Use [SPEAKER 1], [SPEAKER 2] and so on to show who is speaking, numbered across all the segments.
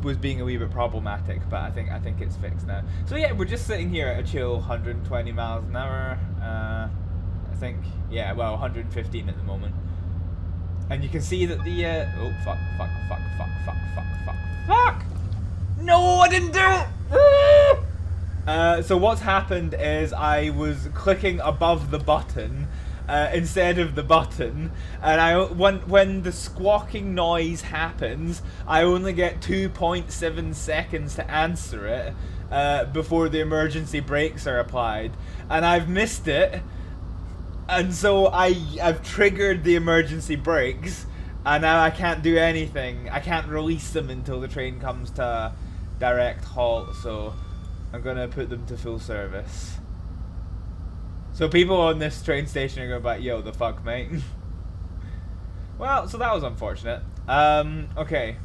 [SPEAKER 1] was being a wee bit problematic, but I think it's fixed now. So yeah, we're just sitting here at a chill 120 miles an hour. I think, yeah, well, 115 at the moment. And you can see that the oh fuck. No, I didn't do it. So what's happened is I was clicking above the button instead of the button, and when the squawking noise happens, I only get 2.7 seconds to answer it before the emergency brakes are applied, and I've missed it, and so I've triggered the emergency brakes, and now I can't do anything. I can't release them until the train comes to a direct halt, so I'm gonna put them to full service. So people on this train station are going back, yo, the fuck, mate. Well, so that was unfortunate. Okay.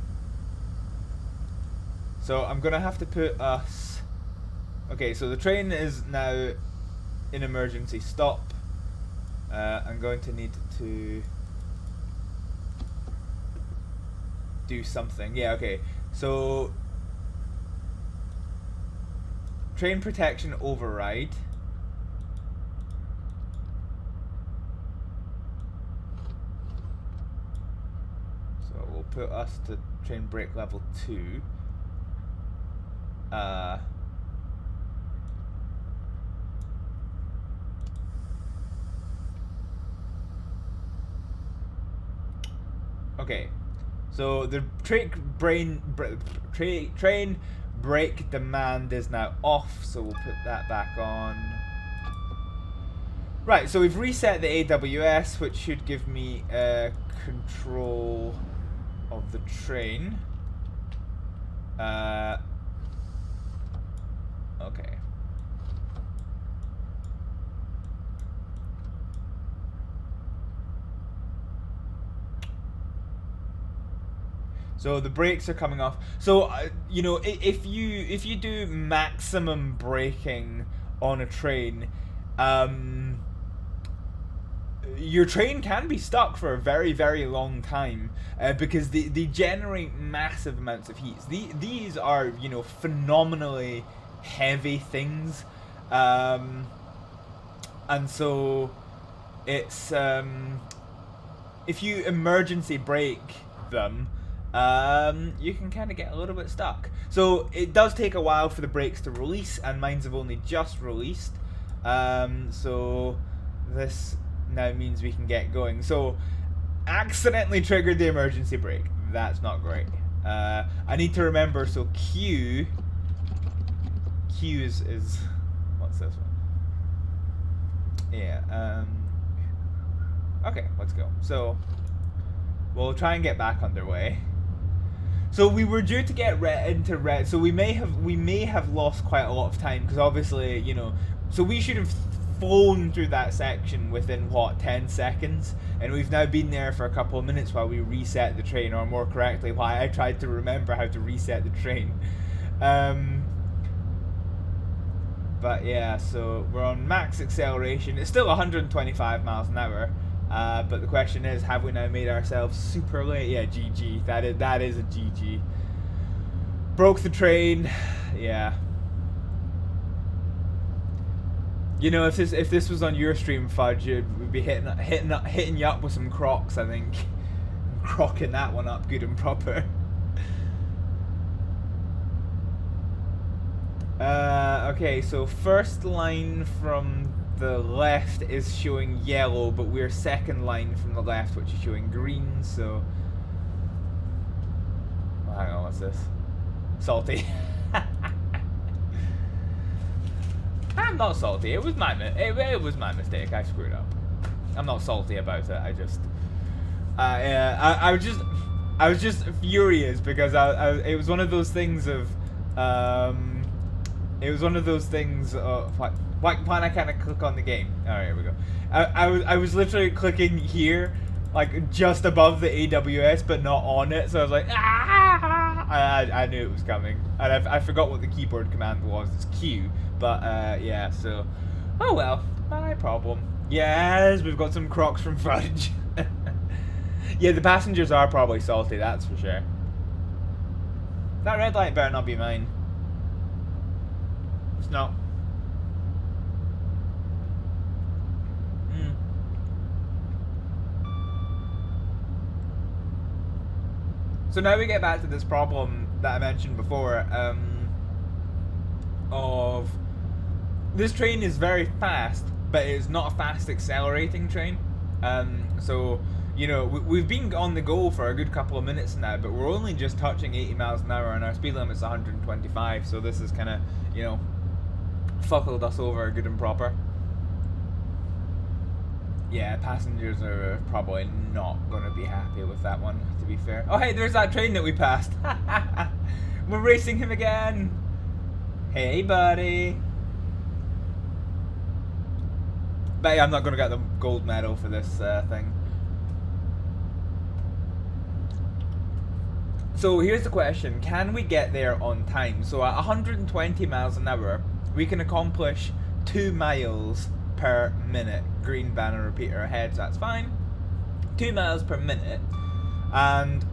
[SPEAKER 1] So I'm gonna have to put us... Okay, so the train is now in emergency stop. I'm going to need to do something. Yeah, okay. So train protection override. We'll put us to train brake level 2. Okay, so the train brake demand is now off, so we'll put that back on. Right, so we've reset the AWS, which should give me control of the train. Okay. So the brakes are coming off. So you know, if you do maximum braking on a train, your train can be stuck for a very, very long time because they generate massive amounts of heat. These are, you know, phenomenally heavy things, and so it's if you emergency brake them, you can kind of get a little bit stuck. So it does take a while for the brakes to release, and mines have only just released. So this now means we can get going. So accidentally triggered the emergency brake. That's not great. I need to remember. So Q is what's this one? Yeah. Okay, let's go. So we'll try and get back underway. So we were due to get into red. So we may have lost quite a lot of time because obviously, you know. So we should have flown through that section within what, 10 seconds, and we've now been there for a couple of minutes while we reset the train, or more correctly, why I tried to remember how to reset the train. But yeah, so we're on max acceleration. It's still 125 miles an hour, but the question is, have we now made ourselves super late? Yeah, GG. That is a GG. Broke the train. Yeah. You know, if this was on your stream, Fudge, we'd be hitting you up with some crocs, I think. Crocking that one up good and proper. Okay, so first line from the left is showing yellow, but we're second line from the left, which is showing green, so... Oh, hang on, what's this? Salty. I'm not salty. It was my mistake. I screwed up. I'm not salty about it. I was just furious because it was one of those things of why can't I click on the game? All right, here we go. I was literally clicking here, like just above the AWS, but not on it. So I was like, I knew it was coming, and I forgot what the keyboard command was. It's Q. But, yeah, so... Oh, well. My problem. Yes, we've got some crocs from Fudge. Yeah, the passengers are probably salty, that's for sure. That red light better not be mine. It's not. So now we get back to this problem that I mentioned before, of this train is very fast, but it's not a fast accelerating train. So, you know, we've been on the go for a good couple of minutes now, but we're only just touching 80 miles an hour and our speed limit's 125, so this is kind of, you know, fuckled us over good and proper. Yeah, passengers are probably not going to be happy with that one, to be fair. Oh, hey, there's that train that we passed. We're racing him again. Hey, buddy. But yeah, I'm not going to get the gold medal for this thing. So here's the question. Can we get there on time? So at 120 miles an hour, we can accomplish 2 miles per minute. Green banner repeater ahead, so that's fine. 2 miles per minute, and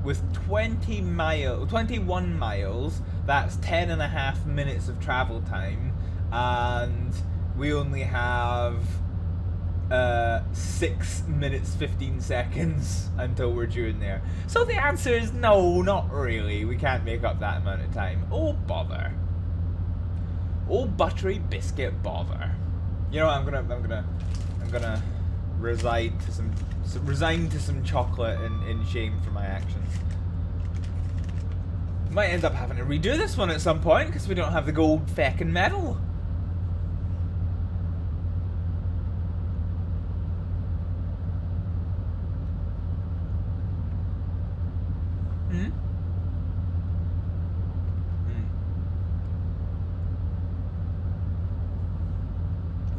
[SPEAKER 1] with 21 miles, that's 10.5 minutes of travel time, and we only have 6 minutes 15 seconds until we're due in there. So the answer is no, not really. We can't make up that amount of time. Oh bother. Oh buttery biscuit bother. You know what, I'm gonna resign to some chocolate in shame for my actions. Might end up having to redo this one at some point because we don't have the gold feckin' medal.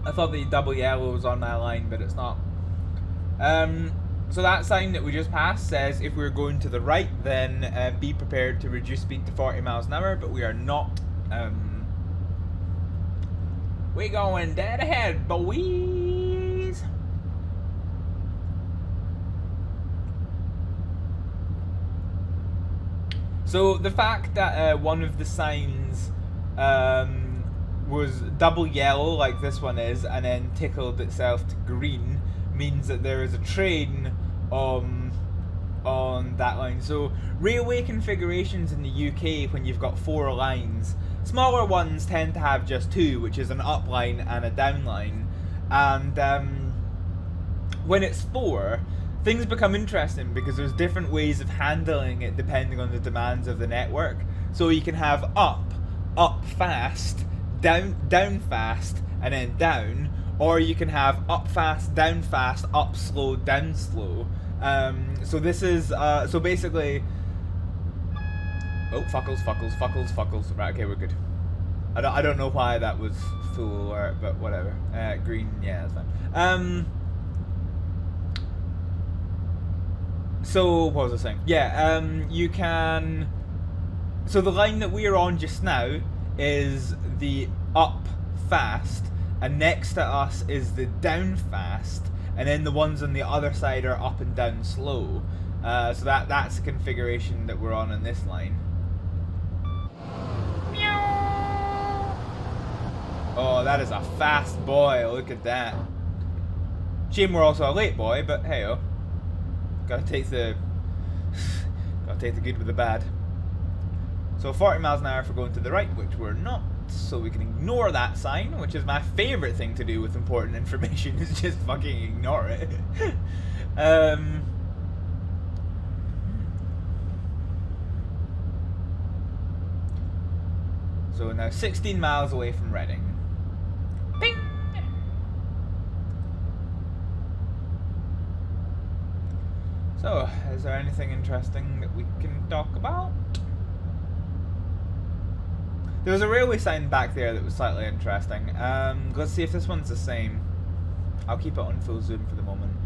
[SPEAKER 1] I thought the double yellow was on my line, but it's not. So that sign that we just passed says if we're going to the right, then be prepared to reduce speed to 40 miles an hour, but we are not. We're going dead ahead, boys. So the fact that one of the signs was double yellow like this one is and then tickled itself to green means that there is a train on that line. So railway configurations in the UK, when you've got 4 lines, smaller ones tend to have just 2, which is an up line and a down line, and when it's 4, things become interesting because there's different ways of handling it depending on the demands of the network. So you can have up fast, down fast, and then down, or you can have up fast, up slow, down slow. So this is so basically. Oh, fuckles. Right, okay, we're good. I don't know why that was full alert, but whatever. Green, yeah, that's fine. So what was I saying? Yeah, you can. So the line that we are on just now is the up fast, and next to us is the down fast, and then the ones on the other side are up and down slow. So that's the configuration that we're on this line. Oh, that is a fast boy. Look at that. Shame we're also a late boy, but hey-oh. Gotta take the good with the bad. So 40 miles an hour if we're going to the right, which we're not, so we can ignore that sign, which is my favourite thing to do with important information, is just fucking ignore it. So now 16 miles away from Reading. Ping! So, is there anything interesting that we can talk about? There was a railway sign back there that was slightly interesting. Let's see if this one's the same. I'll keep it on full zoom for the moment.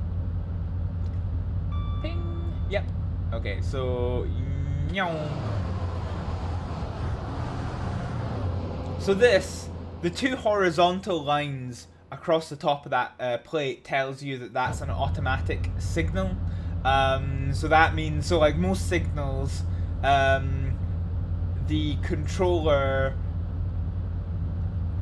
[SPEAKER 1] Ping! Yep. Okay, so... So this, the 2 horizontal lines across the top of that plate tells you that that's an automatic signal. So that means, so like most signals, the controller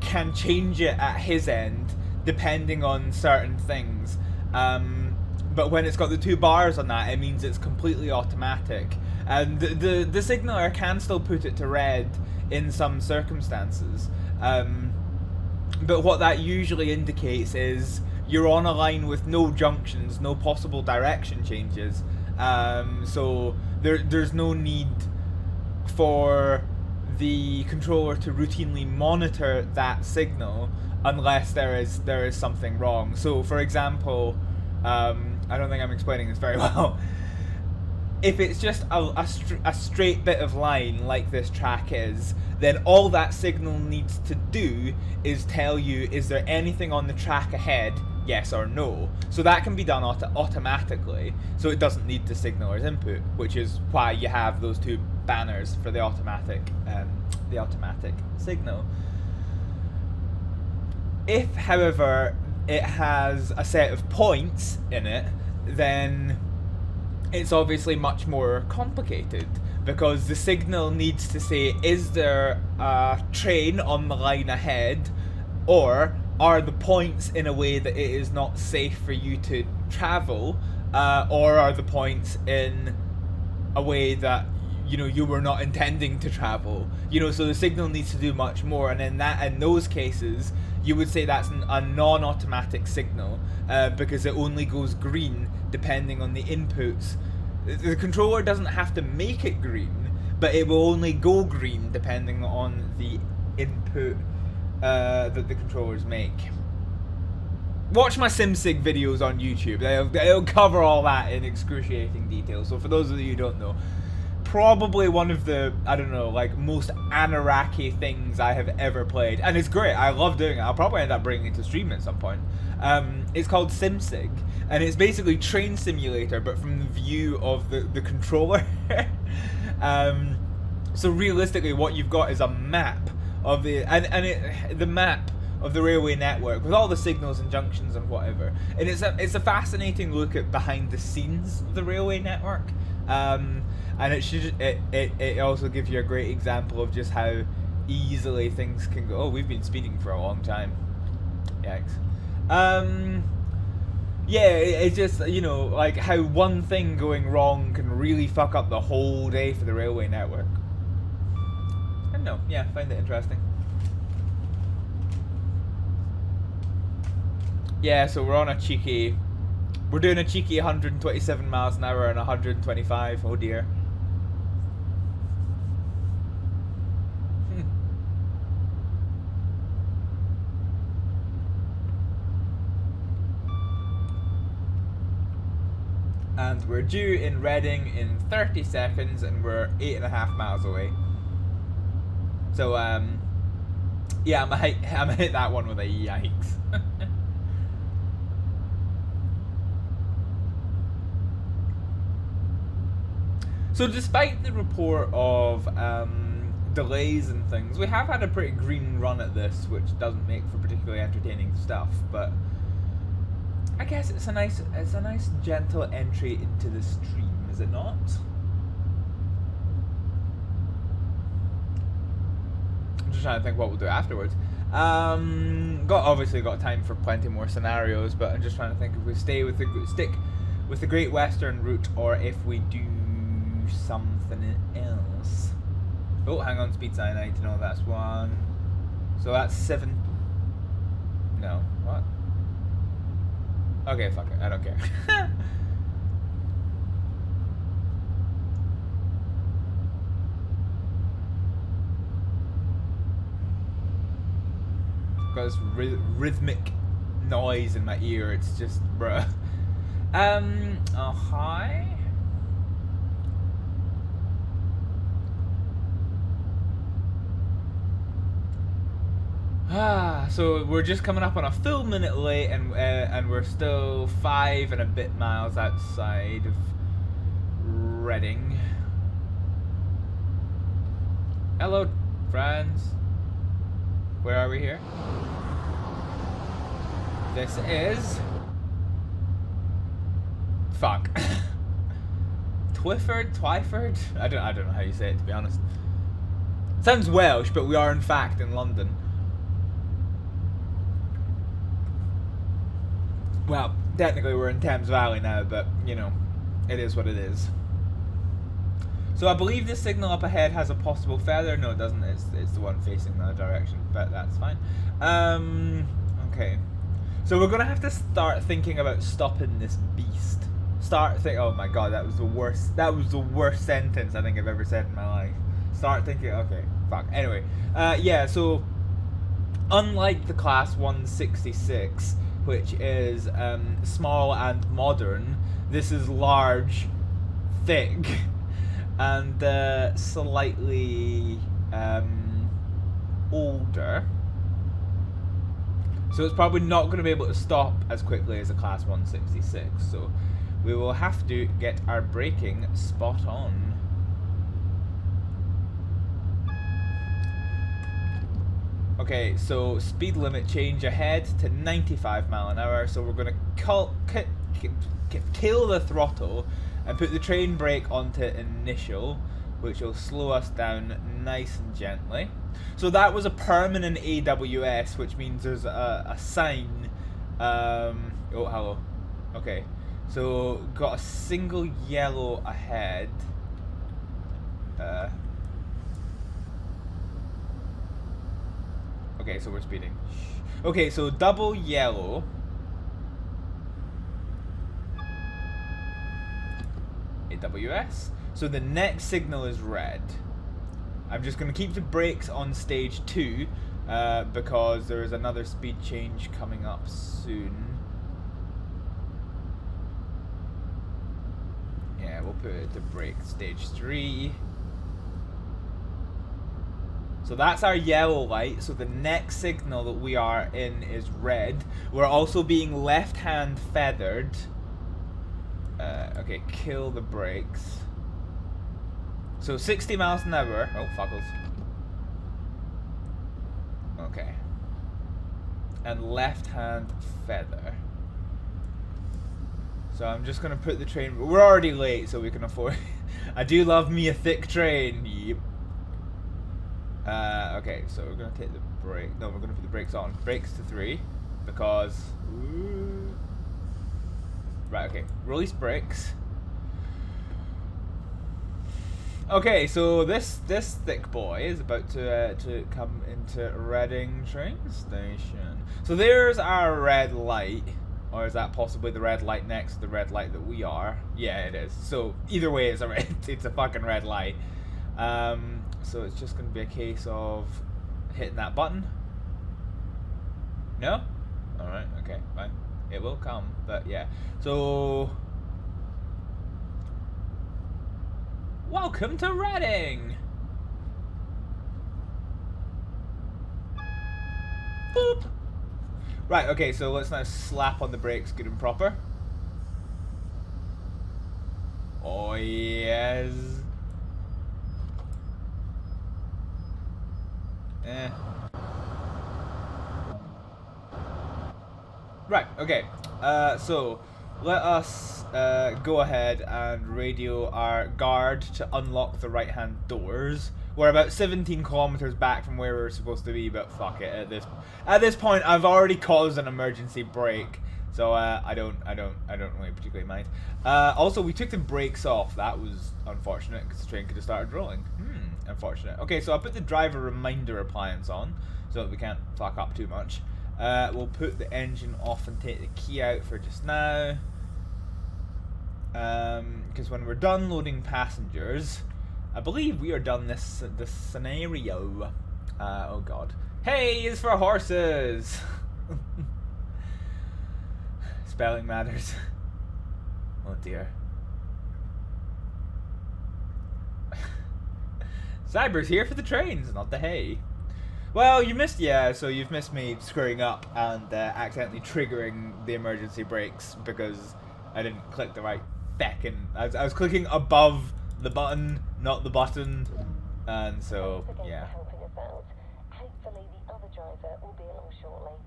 [SPEAKER 1] can change it at his end depending on certain things. But when it's got the 2 bars on that, it means it's completely automatic. And the signaler can still put it to red in some circumstances. But what that usually indicates is you're on a line with no junctions, no possible direction changes. So there's no need for the controller to routinely monitor that signal unless there is something wrong. So for example, I don't think I'm explaining this very well. If it's just a straight bit of line like this track is, then all that signal needs to do is tell you, is there anything on the track ahead, yes or no. So that can be done automatically, so it doesn't need the signaler's input, which is why you have those 2 banners for the automatic signal. If, however, it has a set of points in it, then it's obviously much more complicated, because the signal needs to say, is there a train on the line ahead, or are the points in a way that it is not safe for you to travel, or are the points in a way that you were not intending to travel. So the signal needs to do much more, and in those cases you would say that's a non-automatic signal, because it only goes green depending on the inputs. The controller doesn't have to make it green, but it will only go green depending on the input that the controllers make. Watch my SimSig videos on YouTube. They'll cover all that in excruciating detail. So for those of you who don't know, probably one of the, most Anaraki things I have ever played. And it's great. I love doing it. I'll probably end up bringing it to stream at some point. It's called SimSig. And it's basically Train Simulator, but from the view of the controller. So realistically, what you've got is a map of the map of the railway network with all the signals and junctions and whatever. And it's a fascinating look at behind the scenes of the railway network. And it also gives you a great example of just how easily things can go. Oh, we've been speeding for a long time. Yikes. Yeah, it's just, like how one thing going wrong can really fuck up the whole day for the railway network. I don't know, yeah, find it interesting. Yeah, so we're doing a cheeky 127 miles an hour and 125, oh dear. And we're due in Reading in 30 seconds, and we're 8.5 miles away. So, yeah, I'm gonna hit that one with a yikes. So despite the report of delays and things, we have had a pretty green run at this, which doesn't make for particularly entertaining stuff, but I guess it's a nice gentle entry into the stream, is it not? I'm just trying to think what we'll do afterwards. Obviously got time for plenty more scenarios, but I'm just trying to think if we stick with the Great Western route, or if we do something else. Oh, hang on, speed sign, I need to know that's one. So that's 7. No, what? Okay, fuck it, I don't care. Got this rhythmic noise in my ear, it's just, bruh. Hi? So we're just coming up on a full minute late, and we're still 5 and a bit miles outside of Reading. Hello, friends. Where are we here? This is... Fuck. Twyford? I don't know how you say it, to be honest. Sounds Welsh, but we are in fact in London. Well, technically we're in Thames Valley now, but, you know, it is what it is. So I believe this signal up ahead has a possible feather. No, it doesn't. It's the one facing the other direction, but that's fine. Okay. So we're going to have to start thinking about stopping this beast. Oh my god, that was the worst sentence I think I've ever said in my life. Start thinking, okay, fuck. Anyway, yeah, so unlike the Class 166, which is small and modern, this is large, thick, and slightly older. So it's probably not going to be able to stop as quickly as a Class 166. So we will have to get our braking spot on. Okay, so speed limit change ahead to 95 mile an hour. So we're going to kill the throttle and put the train brake onto initial, which will slow us down nice and gently. So that was a permanent AWS, which means there's a sign. Oh, hello. Okay, so got a single yellow ahead. Okay, so we're speeding. Okay, so double yellow. AWS. So the next signal is red. I'm just going to keep the brakes on stage 2 because there is another speed change coming up soon. Yeah, we'll put it to brake stage 3. So that's our yellow light. So the next signal that we are in is red. We're also being left-hand feathered. Okay, kill the brakes. So 60 miles an hour. Oh, fuckles. Okay. And left-hand feather. So I'm just gonna put the train. We're already late, so we can afford. I do love me a thick train. Yep. Okay, so we're gonna take the brake. No, we're gonna put the brakes on. Brakes to 3, because. Right. Okay. Release brakes. Okay, so this thick boy is about to come into Reading train station. So there's our red light, or is that possibly the red light next to the red light that we are? Yeah, it is. So either way, it's a fucking red light. So it's just gonna be a case of hitting that button. No? All right. Okay. Fine. It will come, but yeah. So. Welcome to Reading! Boop! Right, okay, so let's now slap on the brakes good and proper. Oh, yes. Right, okay. So let us go ahead and radio our guard to unlock the right-hand doors. We're about 17 kilometers back from where we're supposed to be, but fuck it. At this point, I've already caused an emergency brake, so I don't really particularly mind. Also, we took the brakes off. That was unfortunate because the train could have started rolling. Unfortunate. Okay, so I'll put the driver reminder appliance on so that we can't fuck up too much. We'll put the engine off and take the key out for just now. Because when we're done loading passengers, I believe we are done this scenario. Oh god. Hey, it's for horses! Spelling matters. Oh dear. Cyber's here for the trains, not the hay. Well, you've missed me screwing up and accidentally triggering the emergency brakes because I didn't click the right feckin'. I was clicking above the button, not the button, and so yeah.
[SPEAKER 2] Hopefully the other driver will be along shortly.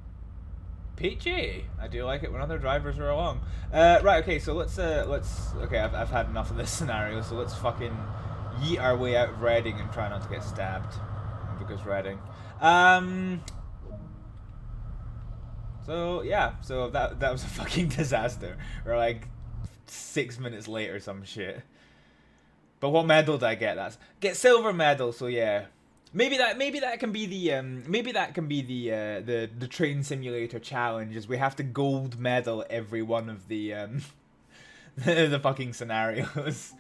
[SPEAKER 1] Peachy. I do like it when other drivers are along. Right. Okay. So let's. Okay. I've had enough of this scenario. So let's fucking yeet our way out of Reading and try not to get stabbed. because Reading. So yeah, so that was a fucking disaster. Or like 6 minutes late or some shit. But what medal did I get? Get silver medal. So yeah, maybe that can be the train simulator challenge. Is we have to gold medal every one of the the fucking scenarios.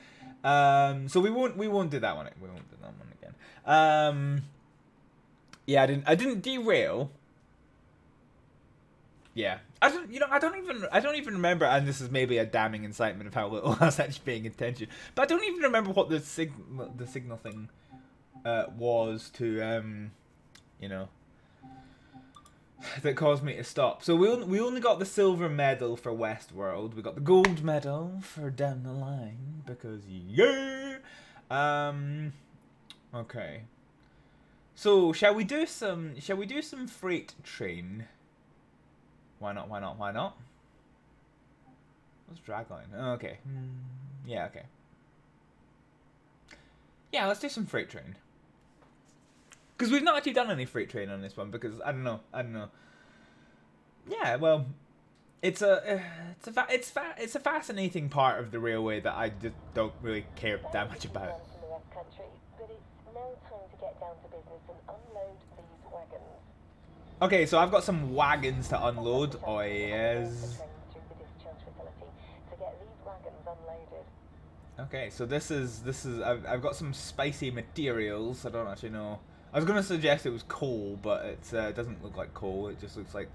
[SPEAKER 1] So we won't do that one. We won't do that one again. Yeah, I didn't derail. Yeah, I don't even remember, and this is maybe a damning incitement of how little I was actually paying attention. But I don't even remember what the signal thing was to you know, that caused me to stop. So we only got the silver medal for Westworld. We got the gold medal for Down the Line because yeah. Okay. So shall we do some freight train? Why not? Why not? Why not? What's dragline? Oh, okay. Yeah, okay. Yeah, let's do some freight train. Because we've not actually done any freight train on this one. Because I don't know. Yeah, well, it's a fascinating part of the railway that I just don't really care that much about. Okay, so I've got some wagons to unload. Oh yes. Okay, so this is I've got some spicy materials. I don't actually know. I was gonna suggest it was coal, but it doesn't look like coal. It just looks like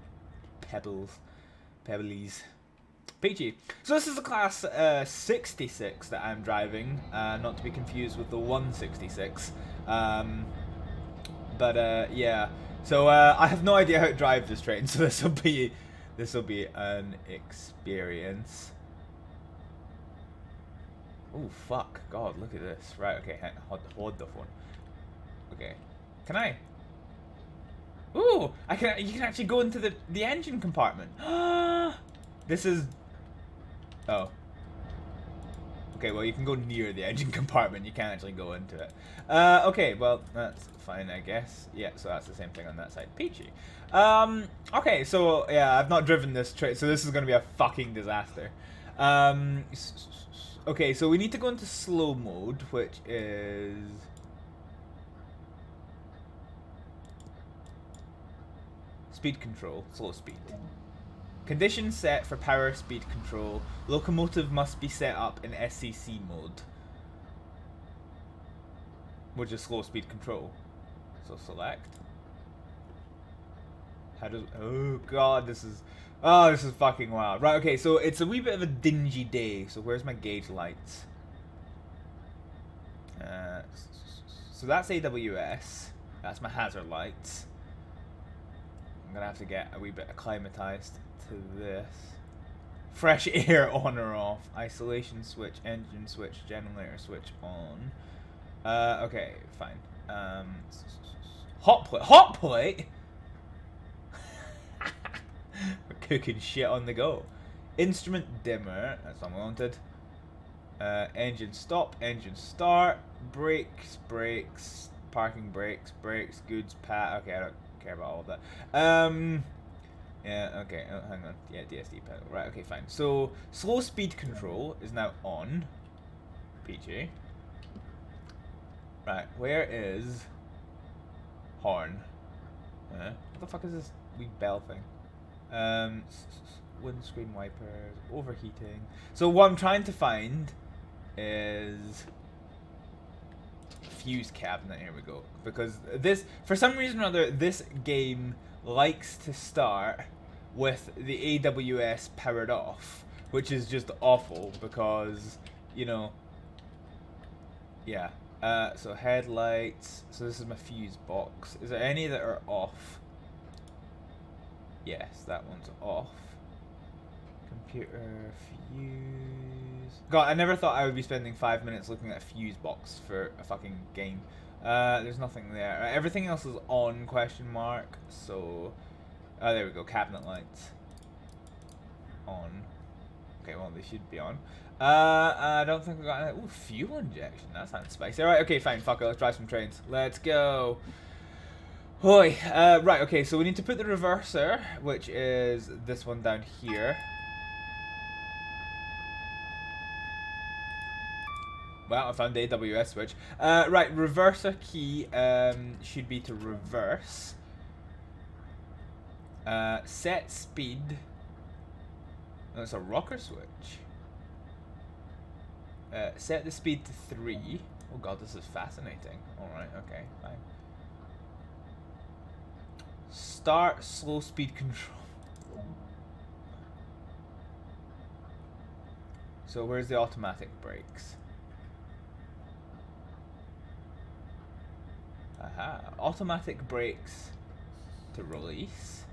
[SPEAKER 1] pebblies. Peachy. So this is the class 66 that I'm driving, not to be confused with the 166. But yeah. So I have no idea how to drive this train, so this will be an experience. Oh fuck, God, look at this. Right, okay, hold the phone. Okay, can I? Ooh, you can actually go into the engine compartment. This is. Oh. Okay, well you can go near the engine compartment. You can't actually go into it. Okay, well that's fine, I guess. Yeah, so that's the same thing on that side. Peachy. Okay, so yeah, I've not driven this train, so this is gonna be a fucking disaster. Okay, so we need to go into slow mode, which is speed control, slow speed. Conditions set for power speed control. Locomotive must be set up in SCC mode, which is slow speed control. So select. How does? Oh god, this is fucking wild. Right, okay, so it's a wee bit of a dingy day. So where's my gauge lights? So that's AWS. That's my hazard lights. I'm gonna have to get a wee bit acclimatized to this. Fresh air on or off. Isolation switch, engine switch, generator switch on. Okay, fine. Hot plate? We're cooking shit on the go. Instrument dimmer, that's unwanted. Engine stop, engine start, brakes, parking brakes, goods pat. Okay, I don't care about all of that. Yeah, okay, oh, hang on. Yeah, DSD pedal. Right, okay, fine. So, slow speed control is now on. PG. Right, where is horn? What the fuck is this wee bell thing? Windscreen wipers, overheating. So what I'm trying to find is fuse cabinet. Here we go. Because this, for some reason or other, this game likes to start with the AWS powered off, which is just awful because, you know, yeah. So headlights. So this is my fuse box. Is there any that are off? Yes, that one's off. Computer, fuse. God, I never thought I would be spending 5 minutes looking at a fuse box for a fucking game. There's nothing there. Everything else is on, question mark. So, there we go. Cabinet lights. On. Okay, well, they should be on. I don't think we got any. Ooh, fuel injection. That sounds spicy. Alright, okay, fine. Fuck it. Let's drive some trains. Let's go. Hoi. Right, okay, so we need to put the reverser, which is this one down here. Well, I found the AWS switch. Right, reverser key should be to reverse. Set speed. No, it's a rocker switch. Set the speed to 3. Oh god, this is fascinating. Alright, okay, fine. Start slow speed control. So where's the automatic brakes? Aha, automatic brakes to release.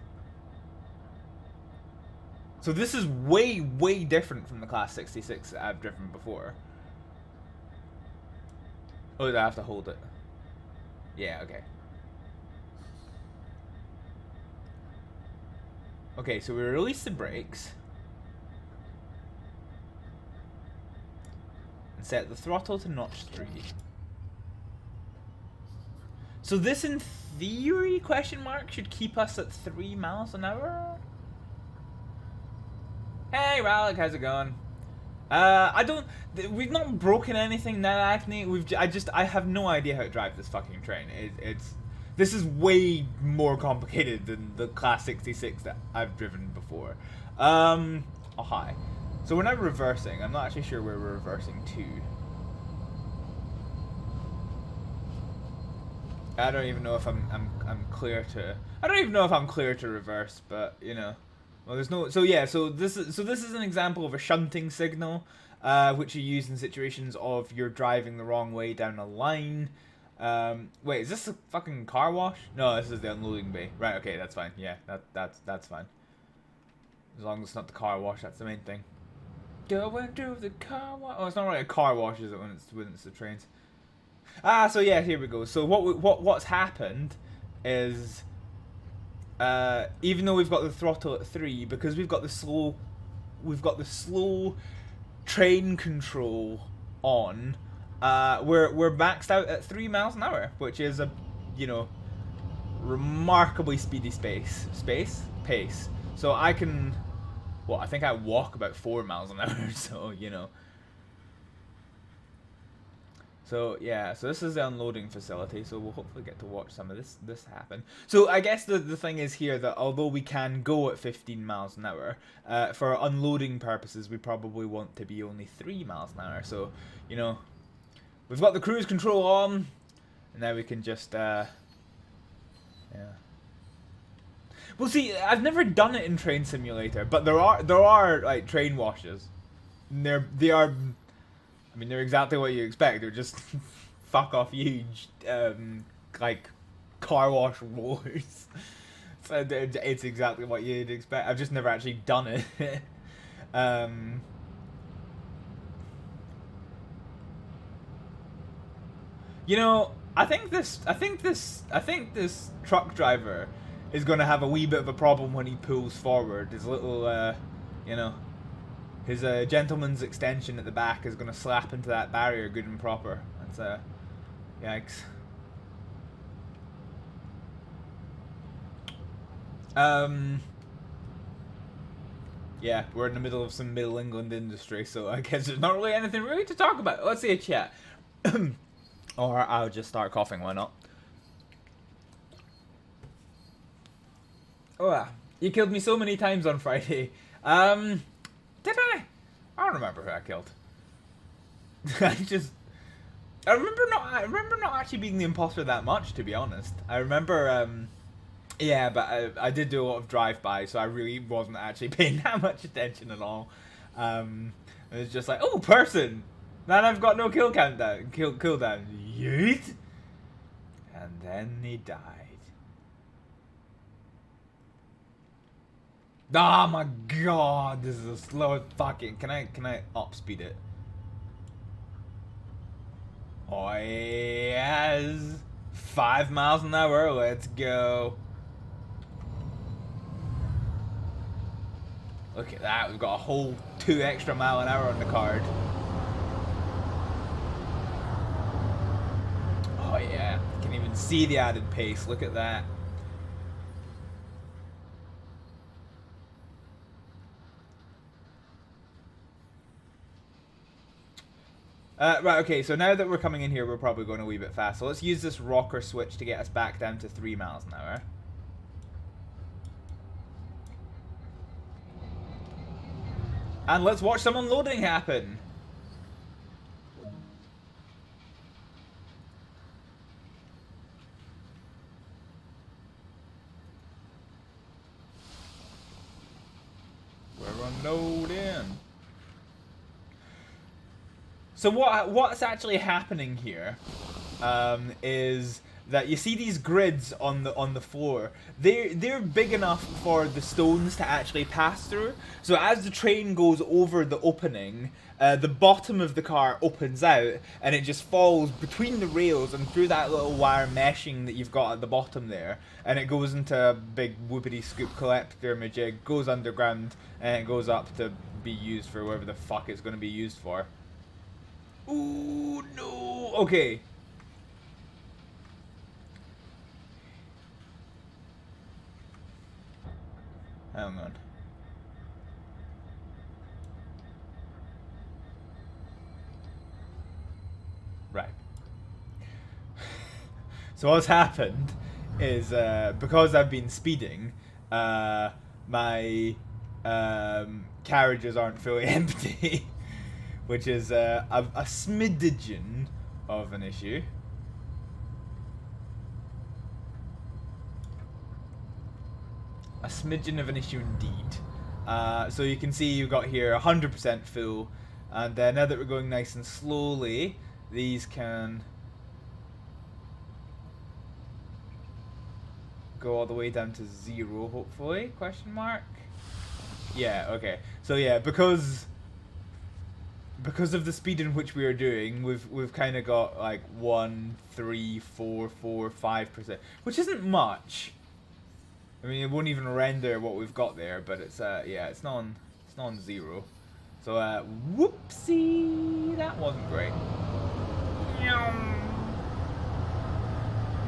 [SPEAKER 1] So this is way, way different from the Class 66 that I've driven before. Oh, do I have to hold it? Yeah, okay. Okay, so we release the brakes. And set the throttle to notch 3. So this, in theory, question mark, should keep us at 3 miles an hour? Hey, Rallick, how's it going? We've not broken anything now, Acne. I have no idea how to drive this fucking train. This is way more complicated than the Class 66 that I've driven before. Oh, hi. So we're now reversing. I'm not actually sure where we're reversing to. I don't even know if I'm clear to. I don't even know if I'm clear to reverse, but you know. Well, there's no. So yeah. So this is an example of a shunting signal, which you use in situations of you're driving the wrong way down a line. Wait, is this a fucking car wash? No, this is the unloading bay. Right. Okay, that's fine. Yeah, that's fine. As long as it's not the car wash, that's the main thing. Going to the car wash. Oh, it's not really a car wash, is it? When it's the trains. Ah, so yeah, here we go. So what's happened is, even though we've got the throttle at 3, because we've got the slow train control on, we're maxed out at 3 miles an hour, which is a, you know, remarkably speedy pace. So I can, well, I think I walk about 4 miles an hour, so you know. So yeah, so this is the unloading facility, so we'll hopefully get to watch some of this happen. So I guess the thing is here that although we can go at 15 miles an hour, for unloading purposes we probably want to be only 3 miles an hour. So, you know, we've got the cruise control on, and now we can just, yeah. Well, see, I've never done it in Train Simulator, but there are like train washes. And they are. I mean, they're exactly what you expect. They're just fuck off huge, like car wash rollers. So it's exactly what you'd expect. I've just never actually done it. You know, I think this truck driver is gonna have a wee bit of a problem when he pulls forward. His little, you know. His gentleman's extension at the back is going to slap into that barrier good and proper. That's, yikes. Yeah, we're in the middle of some Middle England industry, so I guess there's not really anything really to talk about. Let's see a chat. Or I'll just start coughing, why not? Oh, you killed me so many times on Friday. Did I? I don't remember who I killed. I remember not actually being the imposter that much, to be honest. I remember, yeah, but I did do a lot of drive-by, so I really wasn't actually paying that much attention at all. It was just like, oh, person! Then I've got no kill countdown. Cooldown. Yeet! And then he died. Oh my god, this is a slow fucking. Can I up speed it? Oh yes, 5 miles an hour. Let's go. Look at that. We've got a whole 2 extra mile an hour on the card. Oh yeah, can even see the added pace. Look at that. Right, okay, so now that we're coming in here, we're probably going a wee bit fast. So let's use this rocker switch to get us back down to 3 miles an hour. And let's watch some unloading happen. We're unloading. So what's actually happening here is that you see these grids on the floor. They're big enough for the stones to actually pass through. So as the train goes over the opening, the bottom of the car opens out and it just falls between the rails and through that little wire meshing that you've got at the bottom there, and it goes into a big whoopity scoop collector majig, goes underground, and it goes up to be used for whatever the fuck it's going to be used for. Ooh, no. Okay. Hang on. Right. So what's happened is because I've been speeding, my carriages aren't fully empty. Which is a smidgen of an issue. A smidgen of an issue indeed. So you can see you've got here 100% full, and now that we're going nice and slowly, these can go all the way down to 0, hopefully? Question mark? Yeah, okay. So yeah, because of the speed in which we are doing, we've kind of got like 1, 3, 4, 5%, which isn't much. I mean, it won't even render what we've got there, but it's yeah, it's not on 0. So whoopsie, that wasn't great.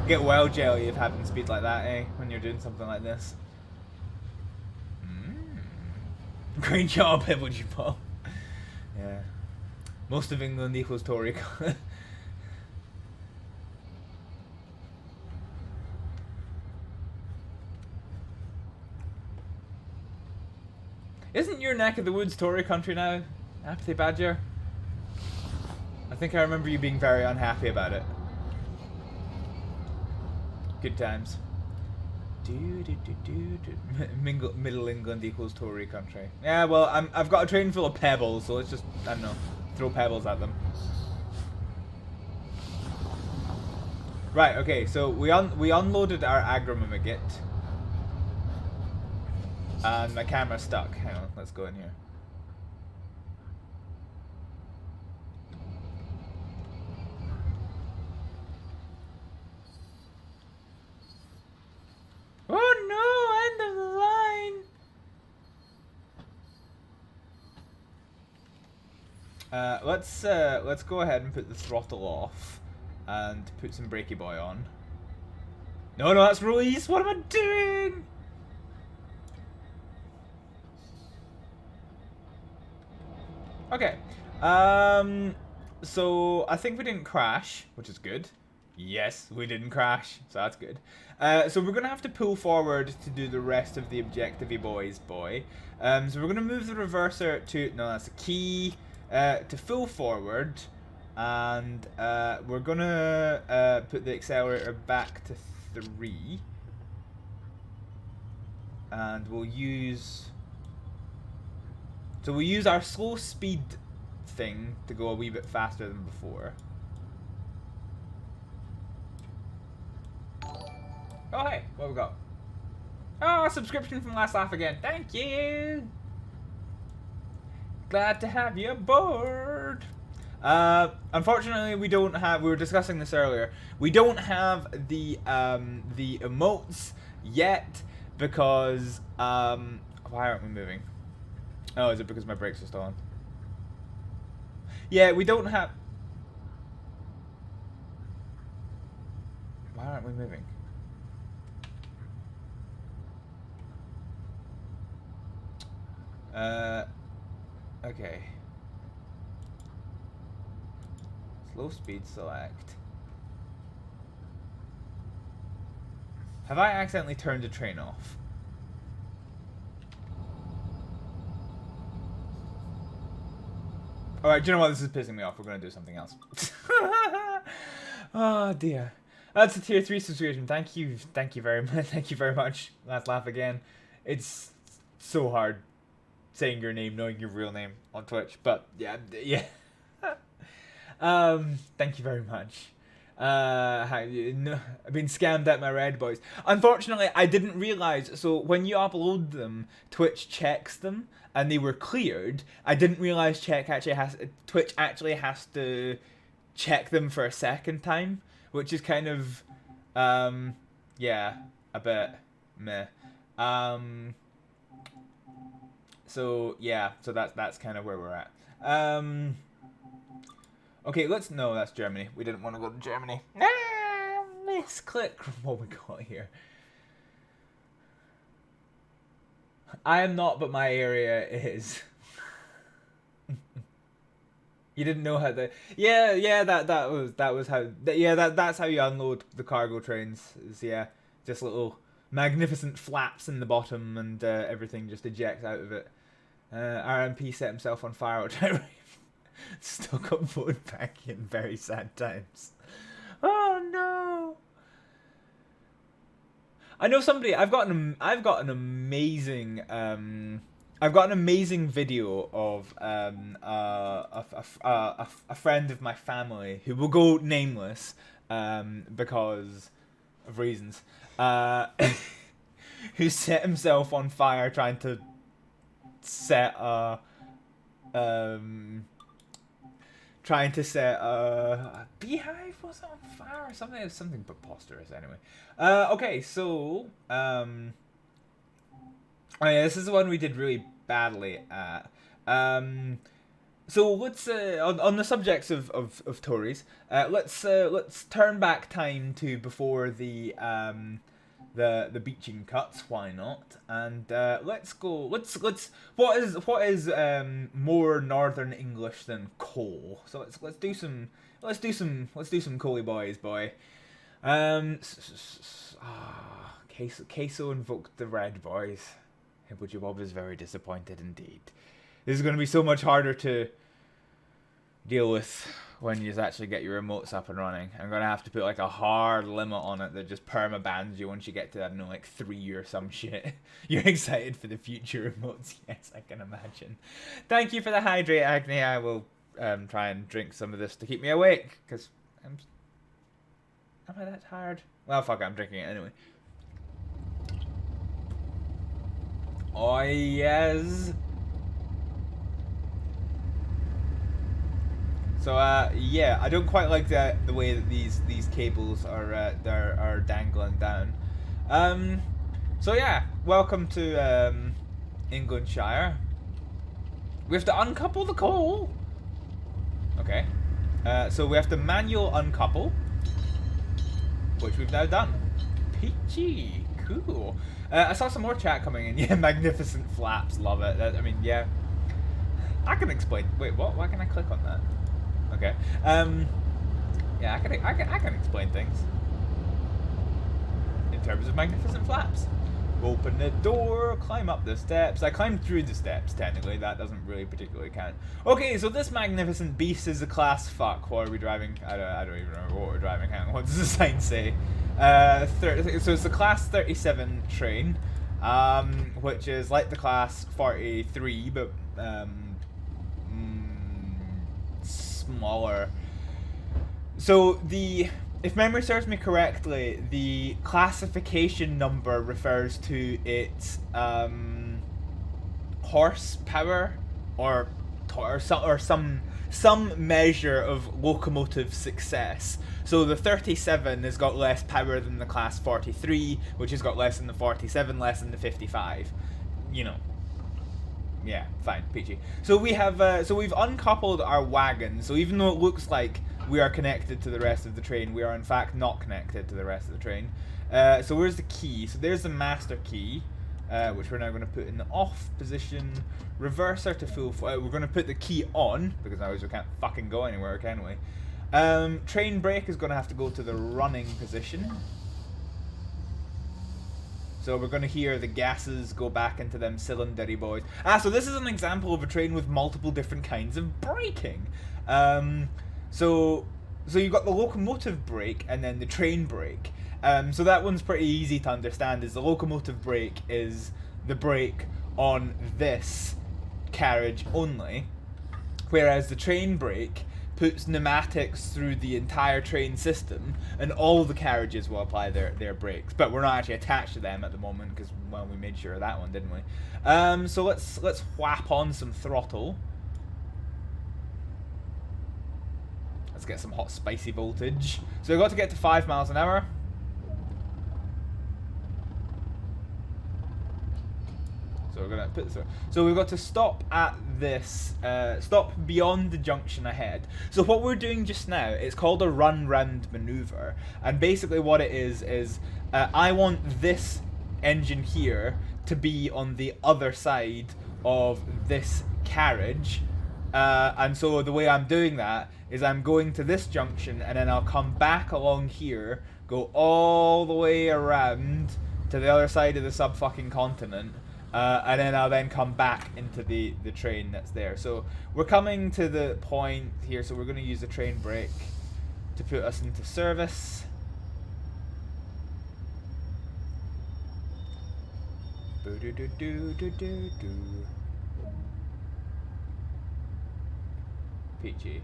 [SPEAKER 1] Get well jelly of having speed like that, eh? When you're doing something like this. Great job, Hibblejaybob. Yeah. Most of England equals Tory. Isn't your neck of the woods Tory country now, Apathy Badger? I think I remember you being very unhappy about it. Good times. Middle England equals Tory country. Yeah, well, I've got a train full of pebbles, so let's just, I don't know, throw pebbles at them. Right, okay, so we unloaded our Agramamagit. And my camera's stuck. Hang on, let's go in here. Oh no, end of the line. Let's go ahead and put the throttle off and put some Brakey Boy on. No, that's release. What am I doing? Okay. So I think we didn't crash, which is good. Yes, we didn't crash, so that's good. So we're gonna have to pull forward to do the rest of the objective-y boys, boy. So we're gonna move the reverser to, no, that's a key, to full forward, and we're gonna put the accelerator back to 3, and we'll use our slow speed thing to go a wee bit faster than before. Oh hey, what we got? Oh, a subscription from Last Laugh again. Thank you. Glad to have you aboard. Unfortunately, we don't have. We were discussing this earlier. We don't have the emotes yet because why aren't we moving? Oh, is it because my brakes are still on? Yeah, we don't have. Why aren't we moving? Okay. Low speed select. Have I accidentally turned the train off? Alright, do you know what? This is pissing me off. We're going to do something else. Oh dear. That's a tier 3 subscription. Thank you very much. Thank you very much. Last laugh again. It's so hard saying your name, knowing your real name on Twitch. But yeah. Thank you very much. I've been scammed at my red boys. Unfortunately, I didn't realize. So when you upload them, Twitch checks them, and they were cleared. I didn't realize Twitch actually has to check them for a second time, which is kind of, yeah, a bit meh. So yeah, so that's kind of where we're at. Okay, no, that's Germany. We didn't want to go to Germany. Misclick. What we got here? I am not, but my area is. You didn't know how to. Yeah. That's how you unload the cargo trains. Yeah, just little magnificent flaps in the bottom, and everything just ejects out of it. RMP set himself on fire, which I still got voted back in very sad times. Oh no! I know somebody. I've got an amazing video of a friend of my family who will go nameless because of reasons. Who set himself on fire trying to set a beehive, was it on fire or something? Something preposterous anyway. Okay, so oh yeah, this is the one we did really badly at. So let's on the subjects of Tories, let's turn back time to before the beaching cuts. Why not? And let's what is more Northern English than coal? So let's do some coaly boys, boy. Queso invoked the red boys. Hibblejaybob is very disappointed indeed. This is going to be so much harder to deal with when you actually get your remotes up and running. I'm going to have to put like a hard limit on it that just perma-bans you once you get to, I don't know, like 3 or some shit. You're excited for the future remotes? Yes, I can imagine. Thank you for the hydrate, Agni. I will try and drink some of this to keep me awake, because am I that tired? Well, fuck it, I'm drinking it anyway. Oh, yes. So yeah, I don't quite like the way that these cables are dangling down. So yeah, welcome to Englandshire. We have to uncouple the coal. Okay. So we have to manual uncouple, which we've now done. Peachy, cool. I saw some more chat coming in. Yeah, magnificent flaps, love it. I mean, yeah. I can explain. Wait, what? Why can I click on that? Okay. Yeah, I can explain things in terms of magnificent flaps. Open the door, climb up the steps. I climbed through the steps, technically. That doesn't really particularly count. Okay, so this magnificent beast is a class fuck. What are we driving? I don't even remember what we're driving. Hang on, what does the sign say? So it's the class 37 train, which is like the class 43, but smaller. So if memory serves me correctly, the classification number refers to its horsepower or some measure of locomotive success. So the 37 has got less power than the class 43, which has got less than the 47, less than the 55. You know. Yeah, fine, peachy. So we have, so we've uncoupled our wagon. So even though it looks like we are connected to the rest of the train, we are in fact not connected to the rest of the train. So where's the key? So there's the master key, which we're now going to put in the off position. Reverser to full. We're going to put the key on because otherwise we can't fucking go anywhere, can we? Train brake is going to have to go to the running position. So we're going to hear the gases go back into them cylindery boys. So this is an example of a train with multiple different kinds of braking. So you've got the locomotive brake and then the train brake. So that one's pretty easy to understand. Is the locomotive brake is the brake on this carriage only, whereas the train brake puts pneumatics through the entire train system, and all the carriages will apply their brakes. But we're not actually attached to them at the moment because, well, we made sure of that one, didn't we? So let's whap on some throttle. Let's get some hot spicy voltage. So we've got to get to 5 miles an hour. So we're gonna put through. So we've got to stop at this, stop beyond the junction ahead. So what we're doing just now, it's called a run round maneuver, and basically what it is I want this engine here to be on the other side of this carriage, and so the way I'm doing that is I'm going to this junction and then I'll come back along here, go all the way around to the other side of the sub-fucking continent. And then I'll then come back into the train that's there. So we're coming to the point here, so we're going to use the train brake to put us into service. Peachy.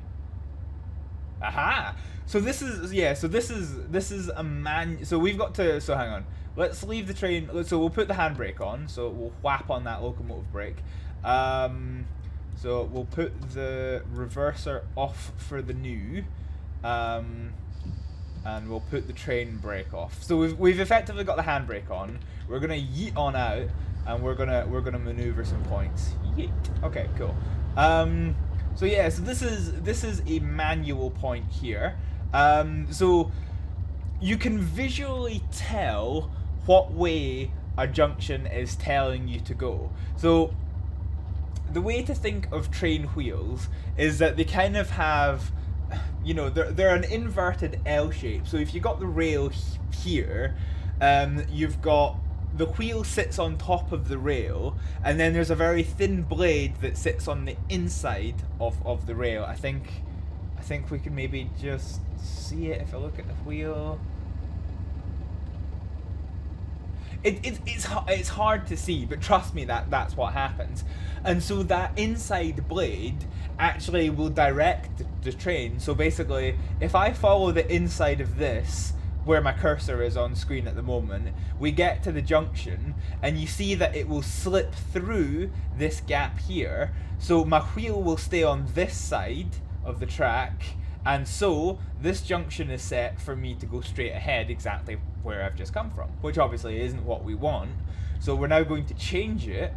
[SPEAKER 1] Aha! So this is, yeah, so this is a man, so we've got to, so hang on. Let's leave the train, so we'll put the handbrake on, so we'll whap on that locomotive brake. So we'll put the reverser off for the new, and we'll put the train brake off. So we've effectively got the handbrake on. We're gonna yeet on out, and we're gonna maneuver some points. Yeet. Okay, cool. So yeah, so this is a manual point here. So you can visually tell what way a junction is telling you to go. So the way to think of train wheels is that they kind of have, you know, they're an inverted L shape. So if you got the rail here, you've got the wheel sits on top of the rail, and then there's a very thin blade that sits on the inside of the rail. I think we can maybe just see it if I look at the wheel. It's hard to see, but trust me, that's what happens. And so that inside blade actually will direct the train. So basically, if I follow the inside of this, where my cursor is on screen at the moment, we get to the junction, and you see that it will slip through this gap here. So my wheel will stay on this side of the track, and so this junction is set for me to go straight ahead exactly where I've just come from, which obviously isn't what we want. So we're now going to change it,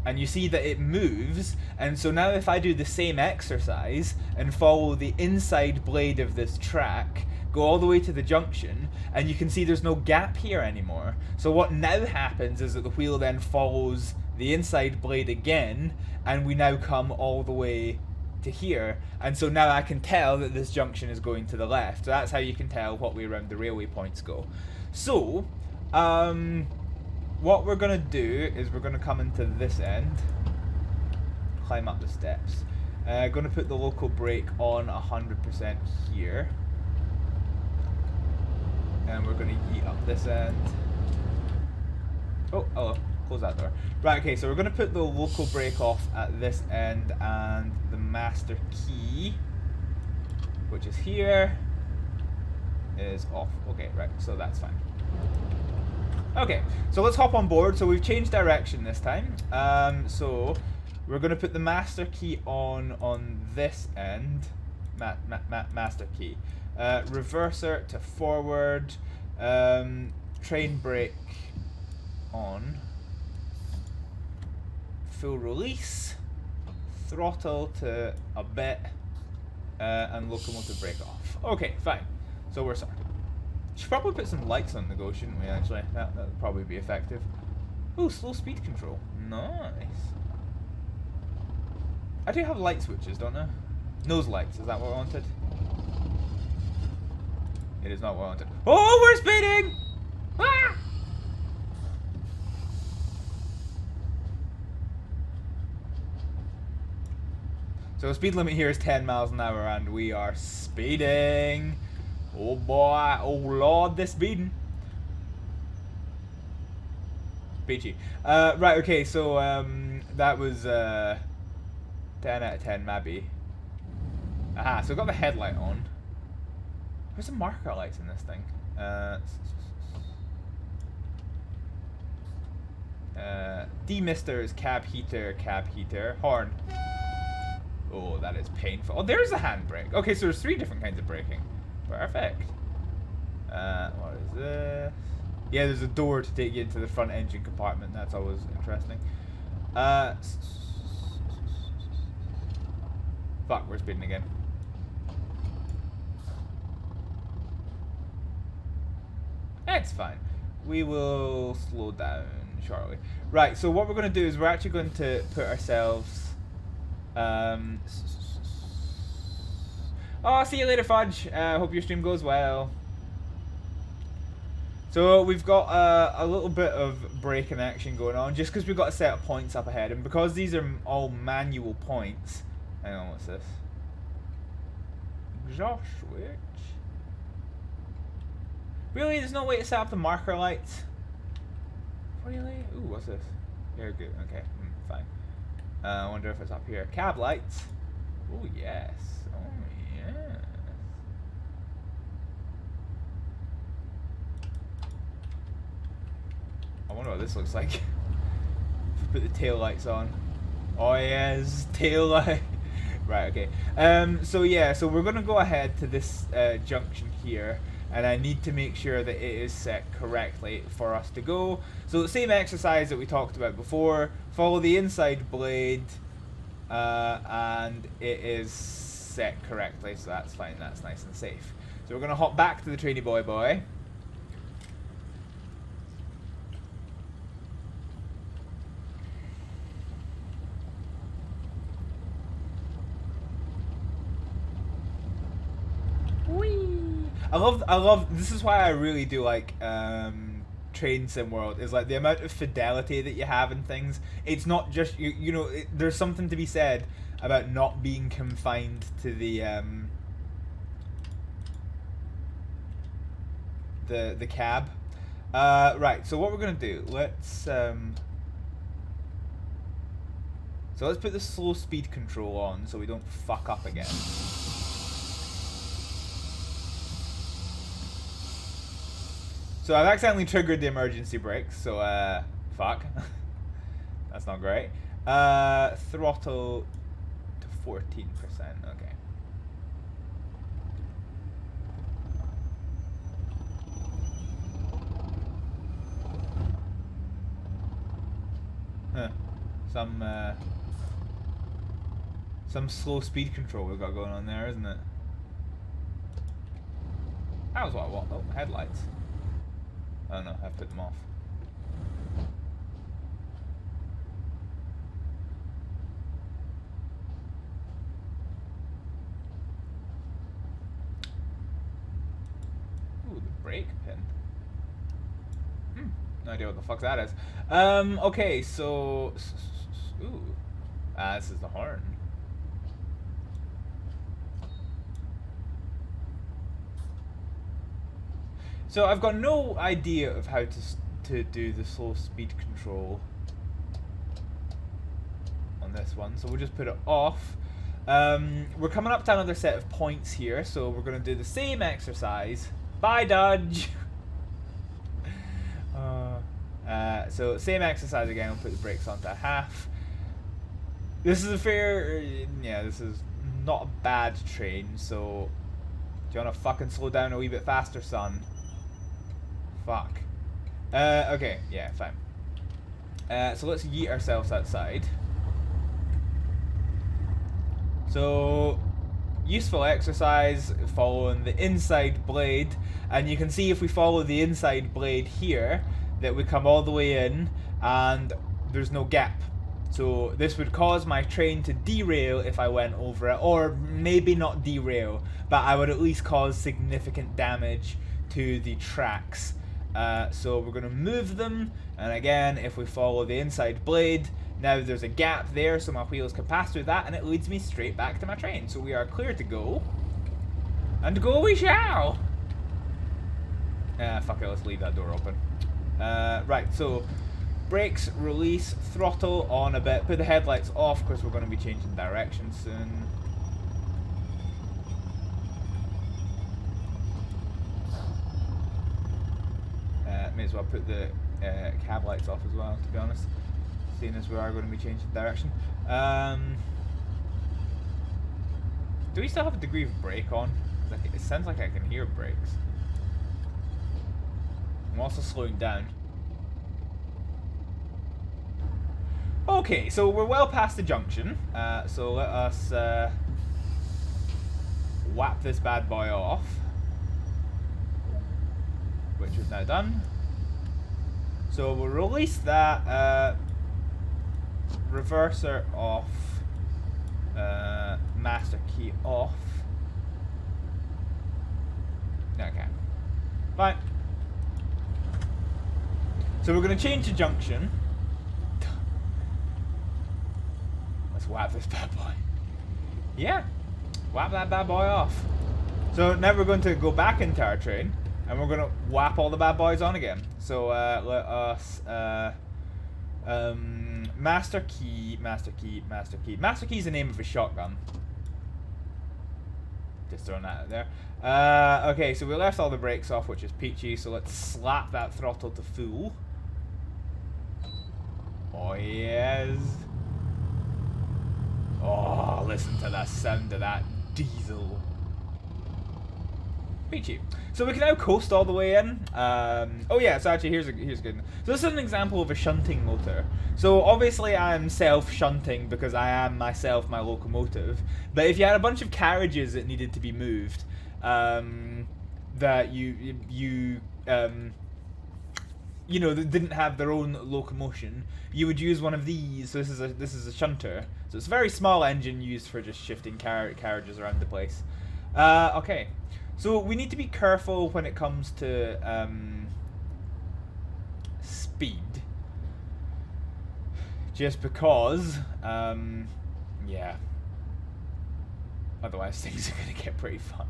[SPEAKER 1] and you see that it moves. And so now if I do the same exercise and follow the inside blade of this track, go all the way to the junction, and you can see there's no gap here anymore. So what now happens is that the wheel then follows the inside blade again, and we now come all the way to here. And so now I can tell that this junction is going to the left. So that's how you can tell what way around the railway points go. So what we're going to do is we're going to come into this end, climb up the steps. Going to put the local brake on 100% here, and we're going to yeet up this end. Oh, hello. Close that door. Right, okay, so we're going to put the local brake off at this end, and the master key, which is here, is off. Okay, right, so that's fine. Okay, so let's hop on board. So we've changed direction this time. So we're going to put the master key on this end. Master key. Reverser to forward. Train brake on. Full release. Throttle to a bit. And locomotive brake off. Okay, fine. So we're sorted. Should probably put some lights on the go, shouldn't we, actually? That would probably be effective. Ooh, slow speed control. Nice. I do have light switches, don't I? Nose lights, is that what I wanted? It is not what I wanted. Oh, we're speeding! Ah! So the speed limit here is 10 miles an hour and we are speeding. Oh boy, oh lord, this speeding. Beachy. Right, okay, so that was 10 out of 10 maybe. Aha, so I've got the headlight on. Where's the marker lights in this thing? Demisters, cab heater, horn. Oh, that is painful. Oh, there's a handbrake. Okay, so there's 3 different kinds of braking. Perfect. What is this? Yeah, there's a door to take you into the front engine compartment. That's always interesting. Fuck, we're speeding again. It's fine. We will slow down shortly. Right, so what we're going to do is we're actually going to put ourselves... Oh, see you later, Fudge. Hope your stream goes well. So we've got a little bit of braking action going on, just because we've got a set of points up ahead, and because these are all manual points. Hang on, what's this? Exhaust switch. Really? There's no way to set up the marker lights? Really? Ooh, what's this? You're good. Okay, fine. I wonder if it's up here. Cab lights. Oh yes. Oh yes. I wonder what this looks like. Put the tail lights on. Oh yes, tail light. Right. Okay. So yeah. So we're gonna go ahead to this junction here, and I need to make sure that it is set correctly for us to go. So the same exercise that we talked about before. Follow the inside blade, and it is set correctly, so that's fine. That's nice and safe. So we're gonna hop back to the trainee boy. I love. This is why I really do like Train Sim World. Is like the amount of fidelity that you have in things. It's not just you know. There's something to be said about not being confined to the cab. Right. So what we're gonna do? Let's put the slow speed control on so we don't fuck up again. So I've accidentally triggered the emergency brakes, so fuck. That's not great. Throttle to 14%, okay. Huh. Some slow speed control we've got going on there, isn't it? That was what I want. Oh, headlights. Oh no, I've put them off. Ooh, the brake pin. No idea what the fuck that is. Okay, so... Ooh. This is the horn. So I've got no idea of how to do the slow speed control on this one, so we'll just put it off. We're coming up to another set of points here, so we're going to do the same exercise. Bye, Dodge! So same exercise again, we'll put the brakes on to half. This is a fair... Yeah, this is not a bad train, so... Do you want to fucking slow down a wee bit faster, son? Fuck. Okay, yeah, fine. So let's yeet ourselves outside. So, useful exercise following the inside blade. And you can see if we follow the inside blade here, that we come all the way in and there's no gap. So this would cause my train to derail if I went over it, or maybe not derail, but I would at least cause significant damage to the tracks. So we're going to move them, and again, if we follow the inside blade, now there's a gap there so my wheels can pass through that, and it leads me straight back to my train. So we are clear to go, and go we shall! Fuck it, let's leave that door open. Right, so brakes, release, throttle on a bit, put the headlights off because we're going to be changing direction soon. May as well put the cab lights off as well, to be honest, seeing as we are going to be changing direction. Do we still have a degree of brake on? It sounds like I can hear brakes. I'm also slowing down. Okay, so we're well past the junction, so let us whap this bad boy off, which is now done. So we'll release that, reverser off, master key off. Okay, fine. So we're going to change the junction. Let's whap this bad boy. Yeah, whap that bad boy off. So now we're going to go back into our train, and we're going to whap all the bad boys on again. So let us master key, master key, master key. Master key is the name of a shotgun. Just throwing that out there. Okay, so we left all the brakes off, which is peachy. So let's slap that throttle to full. Oh yes. Oh, listen to the sound of that diesel. Peachy. So we can now coast all the way in. Oh yeah, so actually here's good. So this is an example of a shunting motor. So obviously I'm self-shunting because I am myself my locomotive. But if you had a bunch of carriages that needed to be moved, that you know, that didn't have their own locomotion, you would use one of these. So this is a shunter. So it's a very small engine used for just shifting carriages around the place. Okay, so we need to be careful when it comes to speed, just because, yeah. Otherwise, things are gonna get pretty fun.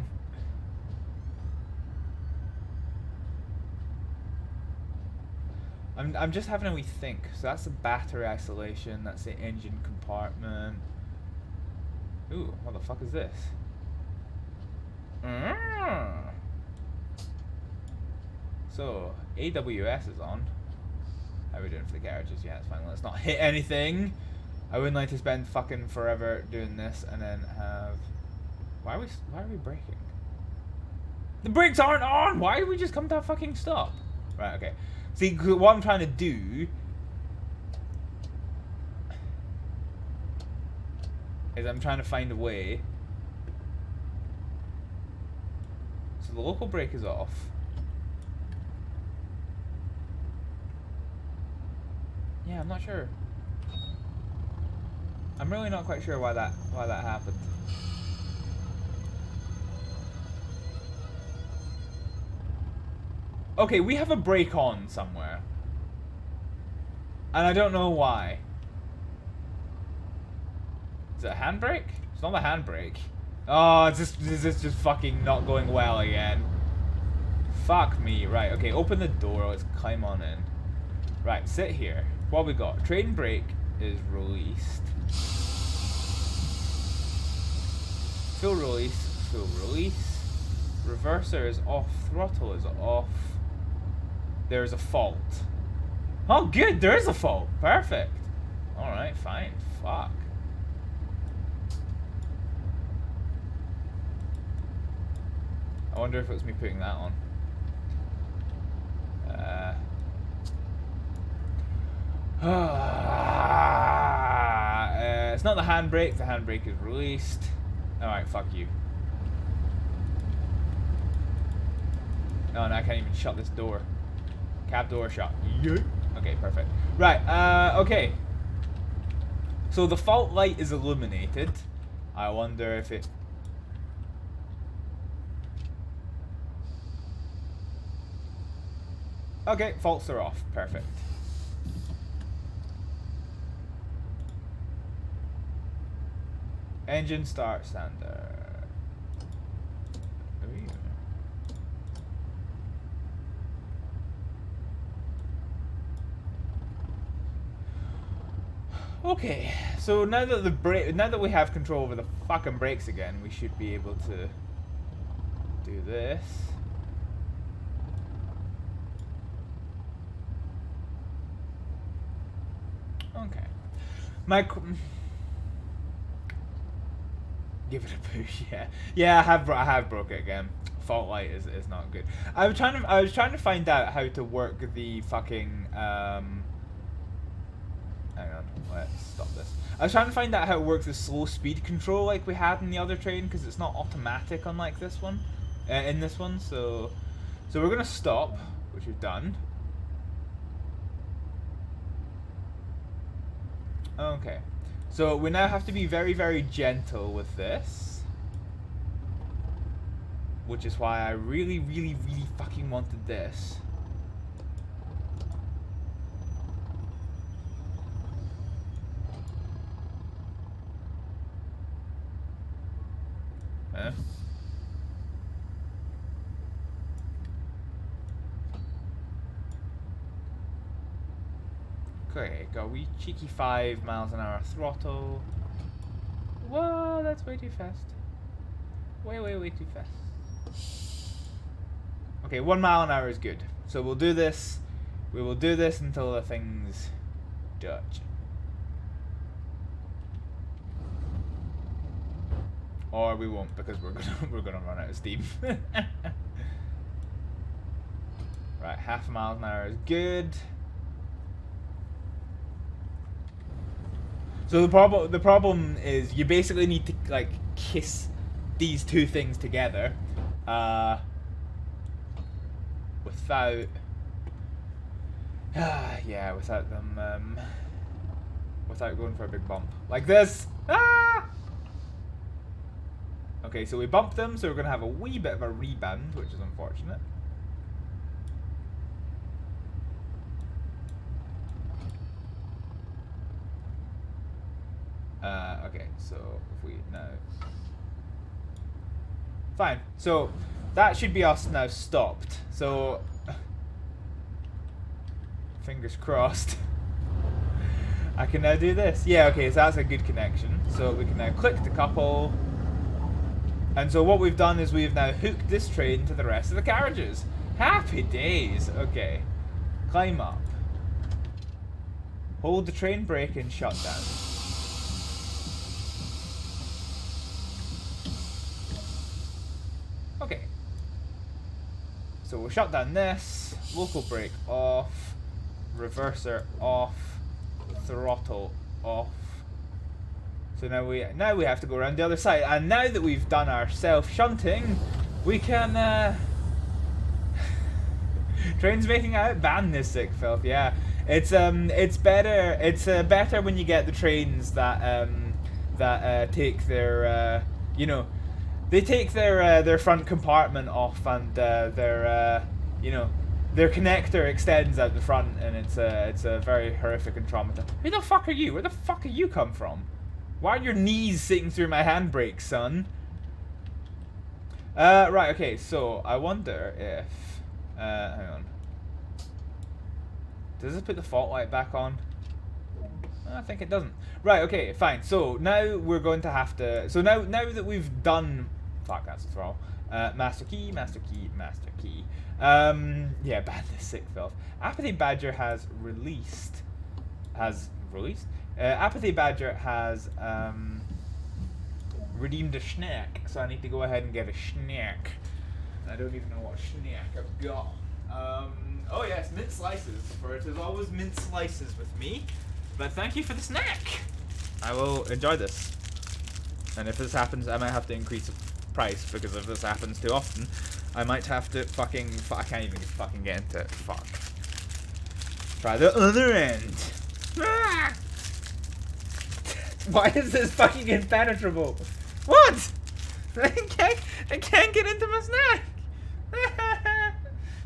[SPEAKER 1] I'm just having a wee think. So that's the battery isolation, that's the engine compartment. Ooh, what the fuck is this? So, AWS is on. How are we doing for the garages? Yeah, it's fine. Let's not hit anything. I wouldn't like to spend fucking forever doing this and then have... Why are we braking? The brakes aren't on! Why did we just come to a fucking stop? Right, okay. See, what I'm trying to do is I'm trying to find a way. So the local brake is off. Yeah, I'm not sure. I'm really not quite sure why that happened. Okay, we have a brake on somewhere. And I don't know why. Is it a handbrake? It's not a handbrake. Oh, is this just fucking not going well again? Fuck me. Right, okay, open the door. Let's climb on in. Right, sit here. What we got? Train brake is released. Full release, full release. Reverser is off, throttle is off. There's a fault. Oh, good, there's a fault. Perfect. Alright, fine. Fuck. I wonder if it was me putting that on. It's not the handbrake. The handbrake is released. Alright, fuck you. No, I can't even shut this door. Cab door shut. Yeah. Okay, perfect. Right, okay. So the fault light is illuminated. I wonder if it... Okay, faults are off. Perfect. Engine start standard. Okay, so now that we have control over the fucking brakes again, we should be able to do this. Okay. Give it a push, yeah. Yeah, I have broke it again. Fault light is not good. I was trying to find out how to work the fucking hang on, let's stop this. I was trying to find out how it works the slow speed control like we had in the other train, because it's not automatic unlike this one, in this one. So we're gonna stop, which we've done. Okay, so we now have to be very, very gentle with this, which is why I really, really, really fucking wanted this. Huh? Okay, got a wee cheeky 5 miles an hour throttle. Whoa, that's way too fast. Way, way, way too fast. Okay, 1 mile an hour is good. So we'll do this. We will do this until the thing's Dutch. Or we won't, because we're gonna run out of steam. Right, half a mile an hour is good. So the problem is you basically need to like kiss these two things together, without without them without going for a big bump like this. Okay, so we bumped them, so we're gonna have a wee bit of a rebound, which is unfortunate. Okay, so if we now... Fine, so that should be us now stopped. So, fingers crossed. I can now do this. Yeah, okay, so that's a good connection. So we can now click the couple. And so what we've done is we've now hooked this train to the rest of the carriages. Happy days. Okay, climb up. Hold the train brake and shut down. Okay, so we'll shut down this, local brake off, reverser off, throttle off. So now we have to go around the other side, and now that we've done our self-shunting, we can trains making out, ban this sick filth. Yeah, it's better. It's better when you get the trains that take their you know. They take their front compartment off, and their their connector extends out the front, and it's a very horrific and traumatizing. Who the fuck are you? Where the fuck have you come from? Why are your knees sitting through my handbrake, son? Right. Okay. So I wonder if hang on. Does this put the fault light back on? I think it doesn't. Right, okay, fine. So now we're going to have to... So now that we've done... Fuck, that's a throttle. Master key, master key, master key. Yeah, ban this sick filth. Apathy Badger has released... Apathy Badger has redeemed a snack. So I need to go ahead and get a snack. I don't even know what snack I've got. Oh yes, mint slices. For it is always mint slices with me. But thank you for the snack. I will enjoy this. And if this happens, I might have to increase the price, because if this happens too often, I might have to fucking... I can't even fucking get into it. Fuck. Try the other end. Ah! Why is this fucking impenetrable? What? I can't get into my snack.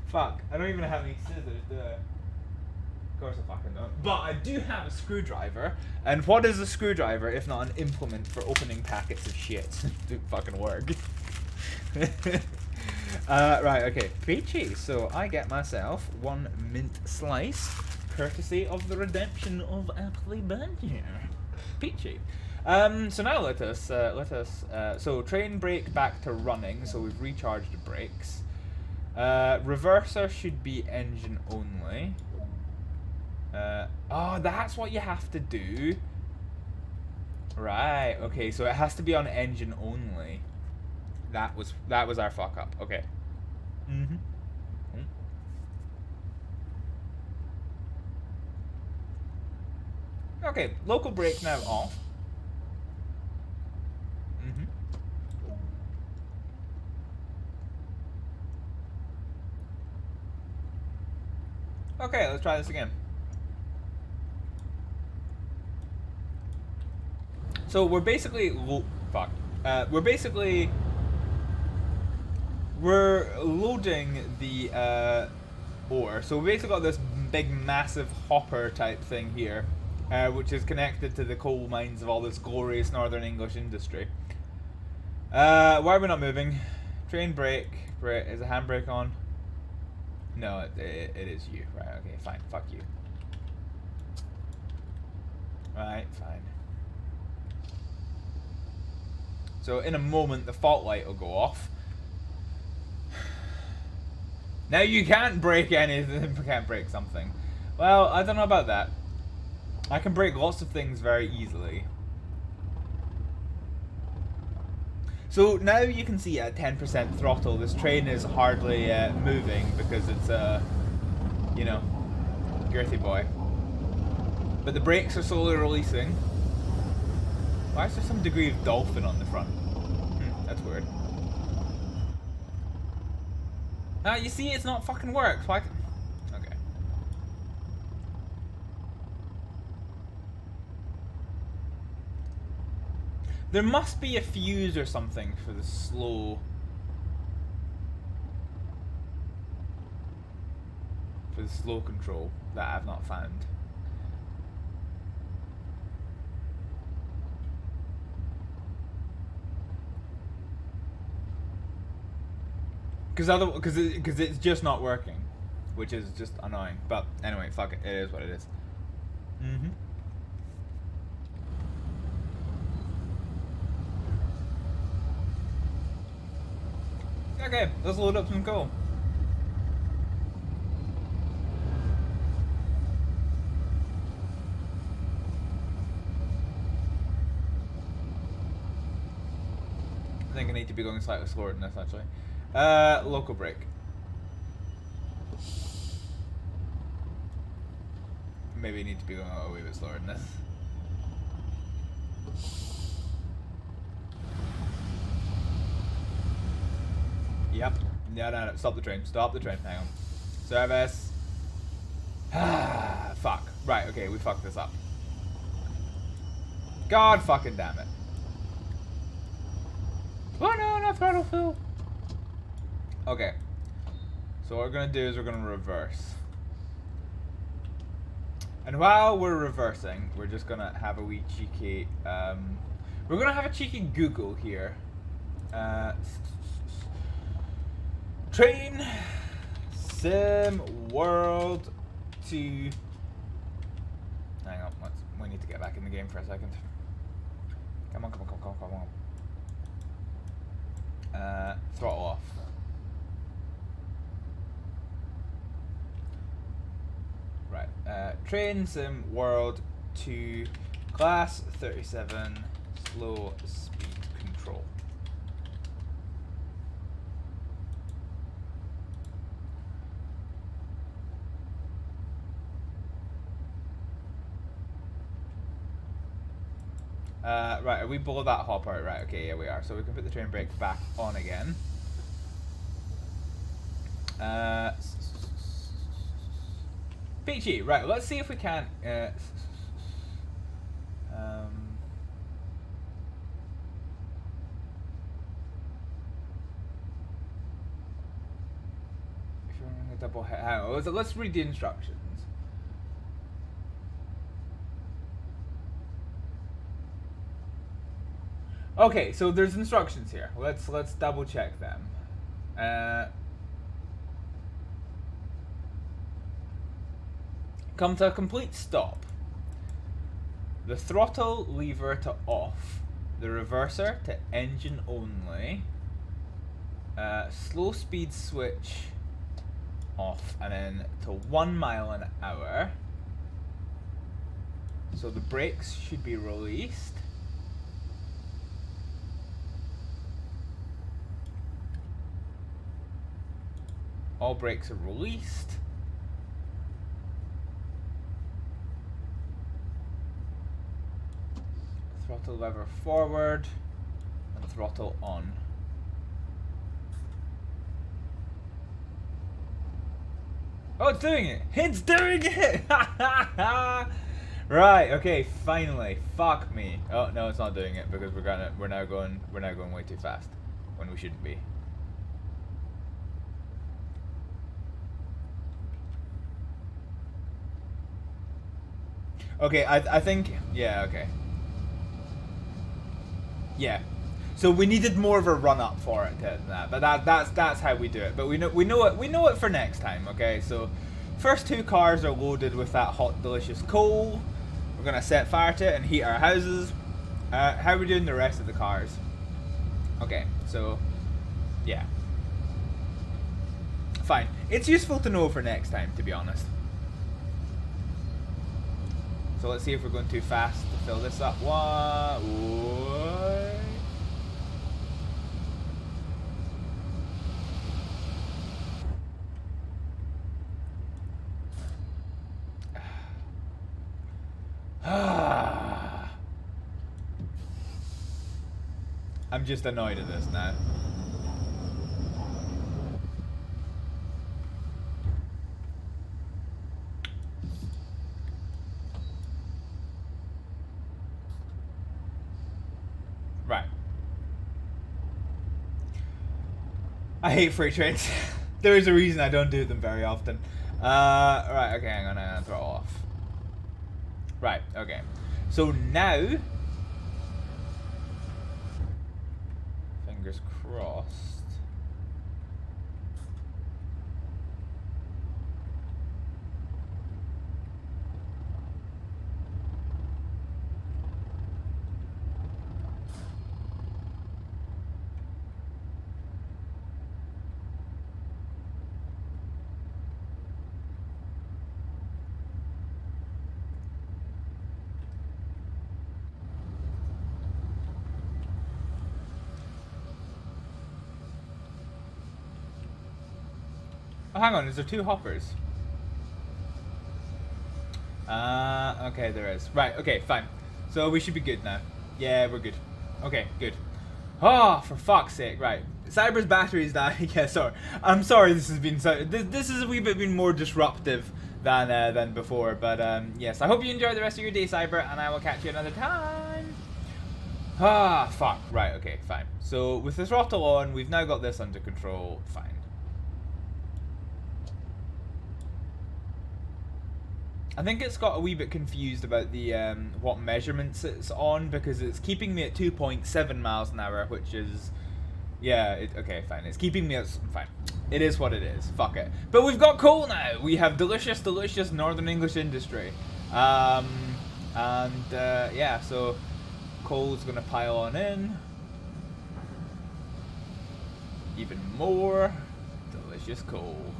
[SPEAKER 1] Fuck, I don't even have any scissors, do I? Of course I fucking don't. But I do have a screwdriver. And what is a screwdriver if not an implement for opening packets of shit? Do fucking work. Right, okay. Peachy. So I get myself one mint slice, courtesy of the redemption of Apple Badger. Peachy. So now let us, so train brake back to running, so we've recharged the brakes. Reverser should be engine only. Oh, that's what you have to do. Right, okay, so it has to be on engine only. That was our fuck up, okay. Okay, local brake now off. Okay, let's try this again. So we're basically we're loading the ore. So we basically got this big massive hopper type thing here, which is connected to the coal mines of all this glorious northern English industry. Why are we not moving? Train brake. Is the handbrake on? No, it is you. Right, okay, fine. Fuck you. Right, fine. So in a moment, the fault light will go off. Now you can't break anything, you can't break something. Well, I don't know about that. I can break lots of things very easily. So now you can see at 10% throttle, this train is hardly moving because it's you know, girthy boy. But the brakes are slowly releasing. Why is there some degree of dolphin on the front? That's weird. Ah, you see, it's not fucking worked. Why? Okay. There must be a fuse or something for the slow. For the slow control that I've not found. Because it's just not working, which is just annoying. But anyway, fuck it. It is what it is. Okay, let's load up some coal. I think I need to be going slightly slower than this, actually. Local brake. Maybe I need to be going a wee bit slower than this. Yep. No. Stop the train. Stop the train. Hang on. Service. Fuck. Right, okay, we fucked this up. God fucking damn it. Oh no, not throttle fill. Okay. So what we're going to do is we're going to reverse. And while we're reversing, we're just going to have a wee cheeky... we're going to have a cheeky Google here. Train Sim World 2... Hang on, we need to get back in the game for a second. Come on. Throttle off. Right, Train Sim World 2, Class 37, Slow Speed Control. Right, are we below that hopper? Right, okay, yeah we are. So we can put the train brake back on again. Peachy, right, let's see if we can double hang on, let's read the instructions. Okay, so there's instructions here. Let's double check them. Come to a complete stop. The throttle lever to off. The reverser to engine only. Slow speed switch off, and then to 1 mile an hour. So the brakes should be released. All brakes are released. Throttle lever forward and throttle on. Oh, it's doing it! It's doing it! Right, okay, finally. Fuck me. Oh no, it's not doing it because we're now going way too fast when we shouldn't be. Okay, I think, yeah, okay. Yeah. So we needed more of a run up for it than that, but that's how we do it. But we know it for next time, okay? So first two cars are loaded with that hot delicious coal. We're gonna set fire to it and heat our houses. How are we doing the rest of the cars? Okay, so yeah. Fine. It's useful to know for next time, to be honest. So let's see if we're going too fast to fill this up. I'm just annoyed at this now. Right. I hate freight trains. There is a reason I don't do them very often. Right, okay, I'm gonna throw off. Right, okay. So now, fingers crossed. Oh, hang on, is there two hoppers? Okay, there is. Right, okay, fine. So we should be good now. Yeah, we're good. Okay, good. Oh, for fuck's sake, right. Cyber's battery's dying. Yeah, sorry. I'm sorry this has been so... This is a wee bit been more disruptive than before, but yes. I hope you enjoy the rest of your day, Cyber, and I will catch you another time. Ah, fuck. Right, okay, fine. So, with the throttle on, we've now got this under control. Fine. I think it's got a wee bit confused about the what measurements it's on, because it's keeping me at 2.7 miles an hour, which is, yeah, okay, fine. It's keeping me at, fine. It is what it is. Fuck it. But we've got coal now. We have delicious, delicious Northern English industry. Yeah, so coal's gonna pile on in. Even more delicious coal.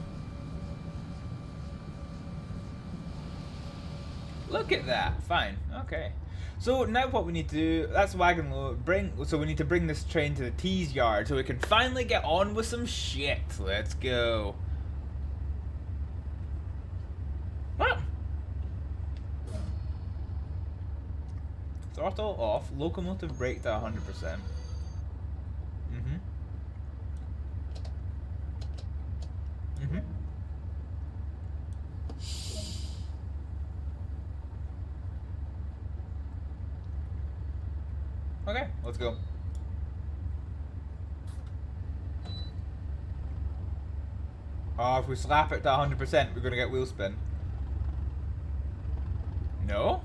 [SPEAKER 1] Look at that. Fine. Okay. So now what we need to do, that's wagon load, so we need to bring this train to the tease yard so we can finally get on with some shit. Let's go. Ah. Throttle off, locomotive brake to 100%. Mm-hmm. Mm-hmm. Okay, let's go. Oh, if we slap it to 100%, we're gonna get wheel spin. No?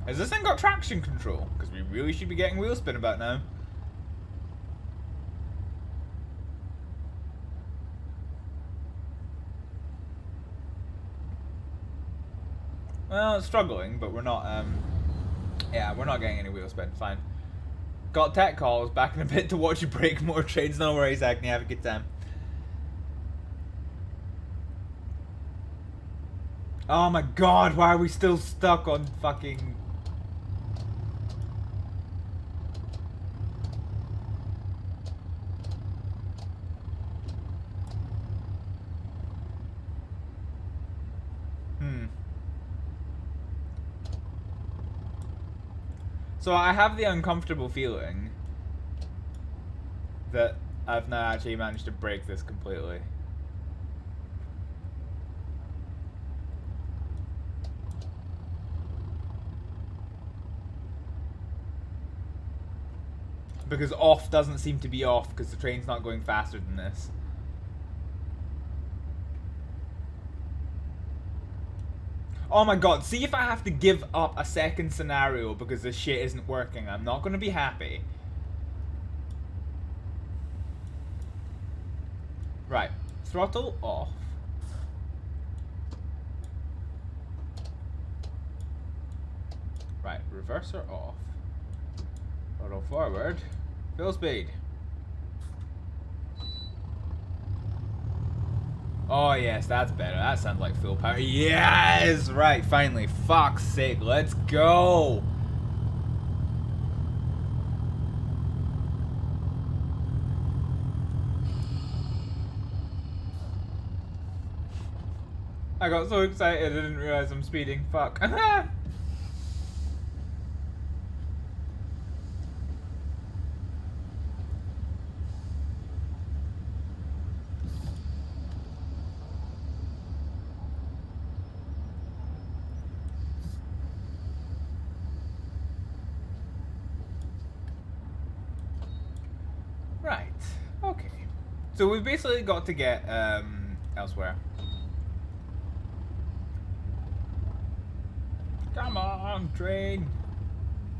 [SPEAKER 1] Has this thing got traction control? Because we really should be getting wheel spin about now. Well, it's struggling, but we're not, yeah, we're not getting any wheel spin. Fine. Got tech calls, back in a bit to watch you break more trains. No worries, Acne, have a good time. Oh my god, why are we still stuck on fucking... So I have the uncomfortable feeling that I've now actually managed to break this completely. Because off doesn't seem to be off because the train's not going faster than this. Oh my god, see if I have to give up a second scenario because this shit isn't working. I'm not going to be happy. Right, throttle off. Right, reverser off. Throttle forward. Full speed. Oh yes, that's better. That sounds like full power. Yes! Right, finally. Fuck's sake, let's go! I got so excited I didn't realize I'm speeding. Fuck. Right. Okay. So we've basically got to get elsewhere. Come on, train.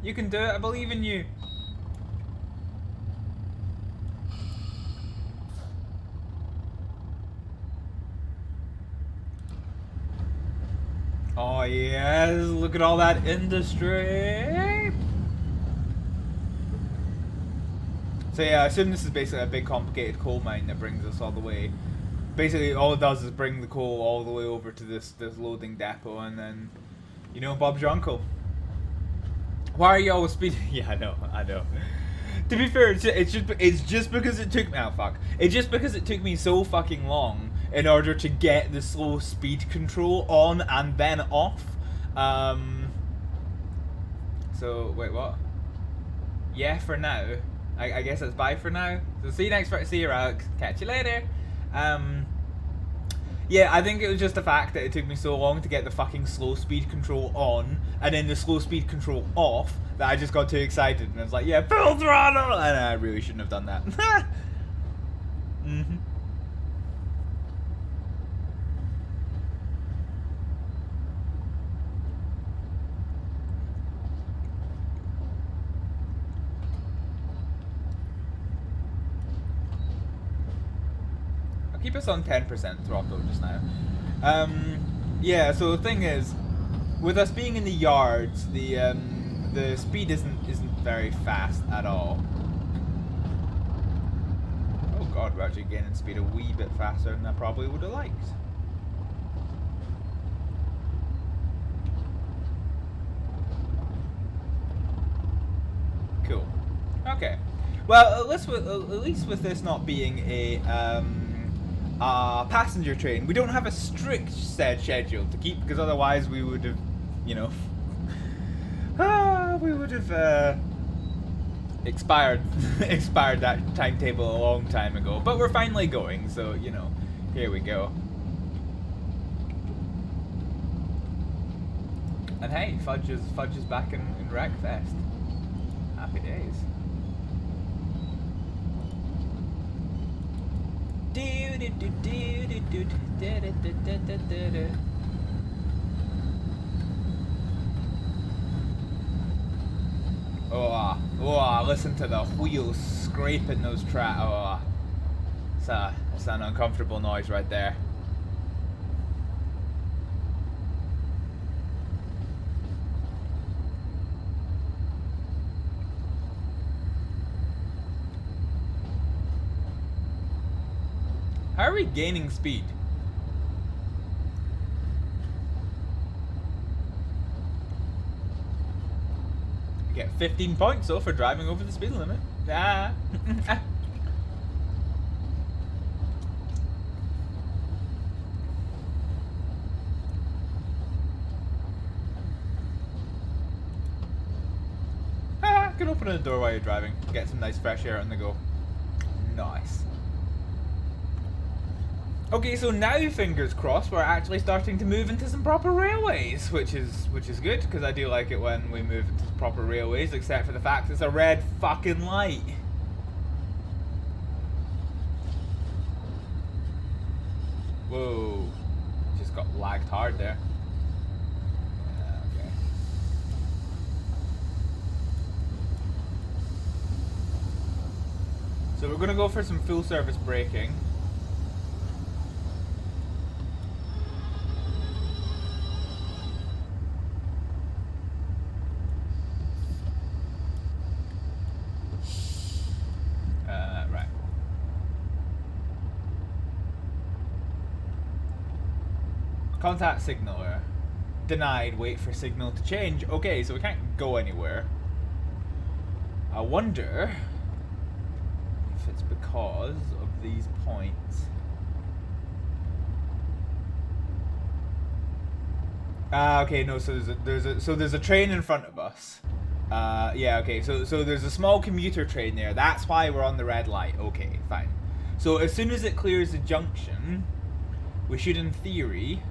[SPEAKER 1] You can do it. I believe in you. Oh yes, look at all that industry. So yeah, I assume this is basically a big complicated coal mine that brings us all the way. Basically all it does is bring the coal all the way over to this loading depot and then, you know, Bob's your uncle. Why are you always speeding? Yeah, I know. To be fair, it's just because it took me, oh fuck. It's just because it took me so fucking long in order to get the slow speed control on and then off. So wait, what? Yeah, for now. I guess that's bye for now. So see you Alex. Catch you later. Yeah, I think it was just the fact that it took me so long to get the fucking slow speed control on and then the slow speed control off that I just got too excited and I was like, yeah, full throttle! And I really shouldn't have done that. Keep us on 10% throttle just now. Yeah, so the thing is, with us being in the yards, the speed isn't very fast at all. Oh god, we're actually gaining speed a wee bit faster than I probably would have liked. Cool. Okay. Well, at least with this not being a passenger train, we don't have a strict set schedule to keep, because otherwise we would have, you know, we would have expired that timetable a long time ago. But we're finally going, so you know, here we go. And hey, Fudge is back in Wreckfest. Happy days. Do do do do do Oh, listen to the wheels scraping those tracks. Oh, it's an uncomfortable noise right there. How are we gaining speed? We get 15 points though for driving over the speed limit. Ah. Can open the door while you're driving. Get some nice fresh air on the go. Nice. Okay, so now fingers crossed, we're actually starting to move into some proper railways, which is good because I do like it when we move into proper railways, except for the fact it's a red fucking light. Whoa, just got lagged hard there. Okay. So we're gonna go for some full service braking. Right. Contact signaler. Denied, wait for signal to change. Okay, so we can't go anywhere. I wonder if it's because of these points. Okay, no, so there's a train in front of us. Yeah, okay, so there's a small commuter train there. That's why we're on the red light. Okay, fine. So as soon as it clears the junction, we should, in theory,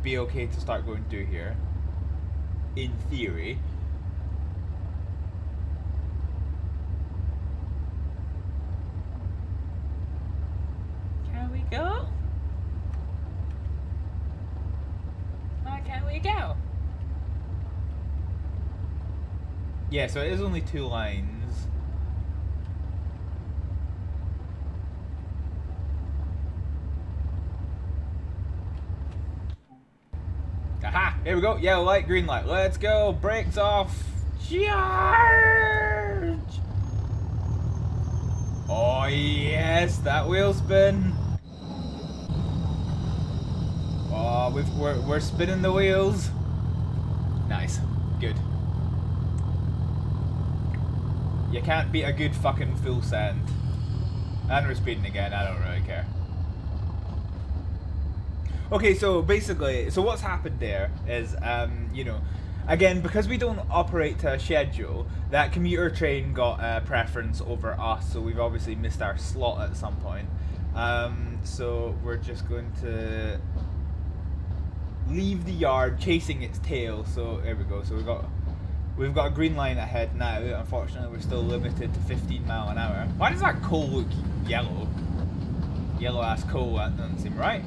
[SPEAKER 1] be okay to start going through here. In theory. Can we go? Why can't we go? Yeah, so it is only 2 lines. Aha! Here we go. Yellow light, green light. Let's go. Brakes off. Charge! Oh yes, that wheel spin. Oh, we're spinning the wheels. Nice. Good. You can't beat a good fucking full send. And we're speeding again. I don't really care. Okay, so basically, so what's happened there is, you know, again, because we don't operate to a schedule, that commuter train got a preference over us, so we've obviously missed our slot at some point. So we're just going to leave the yard, chasing its tail. So there we go. So we've got a green line ahead now. Unfortunately, we're still limited to 15 mile an hour. Why does that coal look yellow? Yellow ass coal. That doesn't seem right.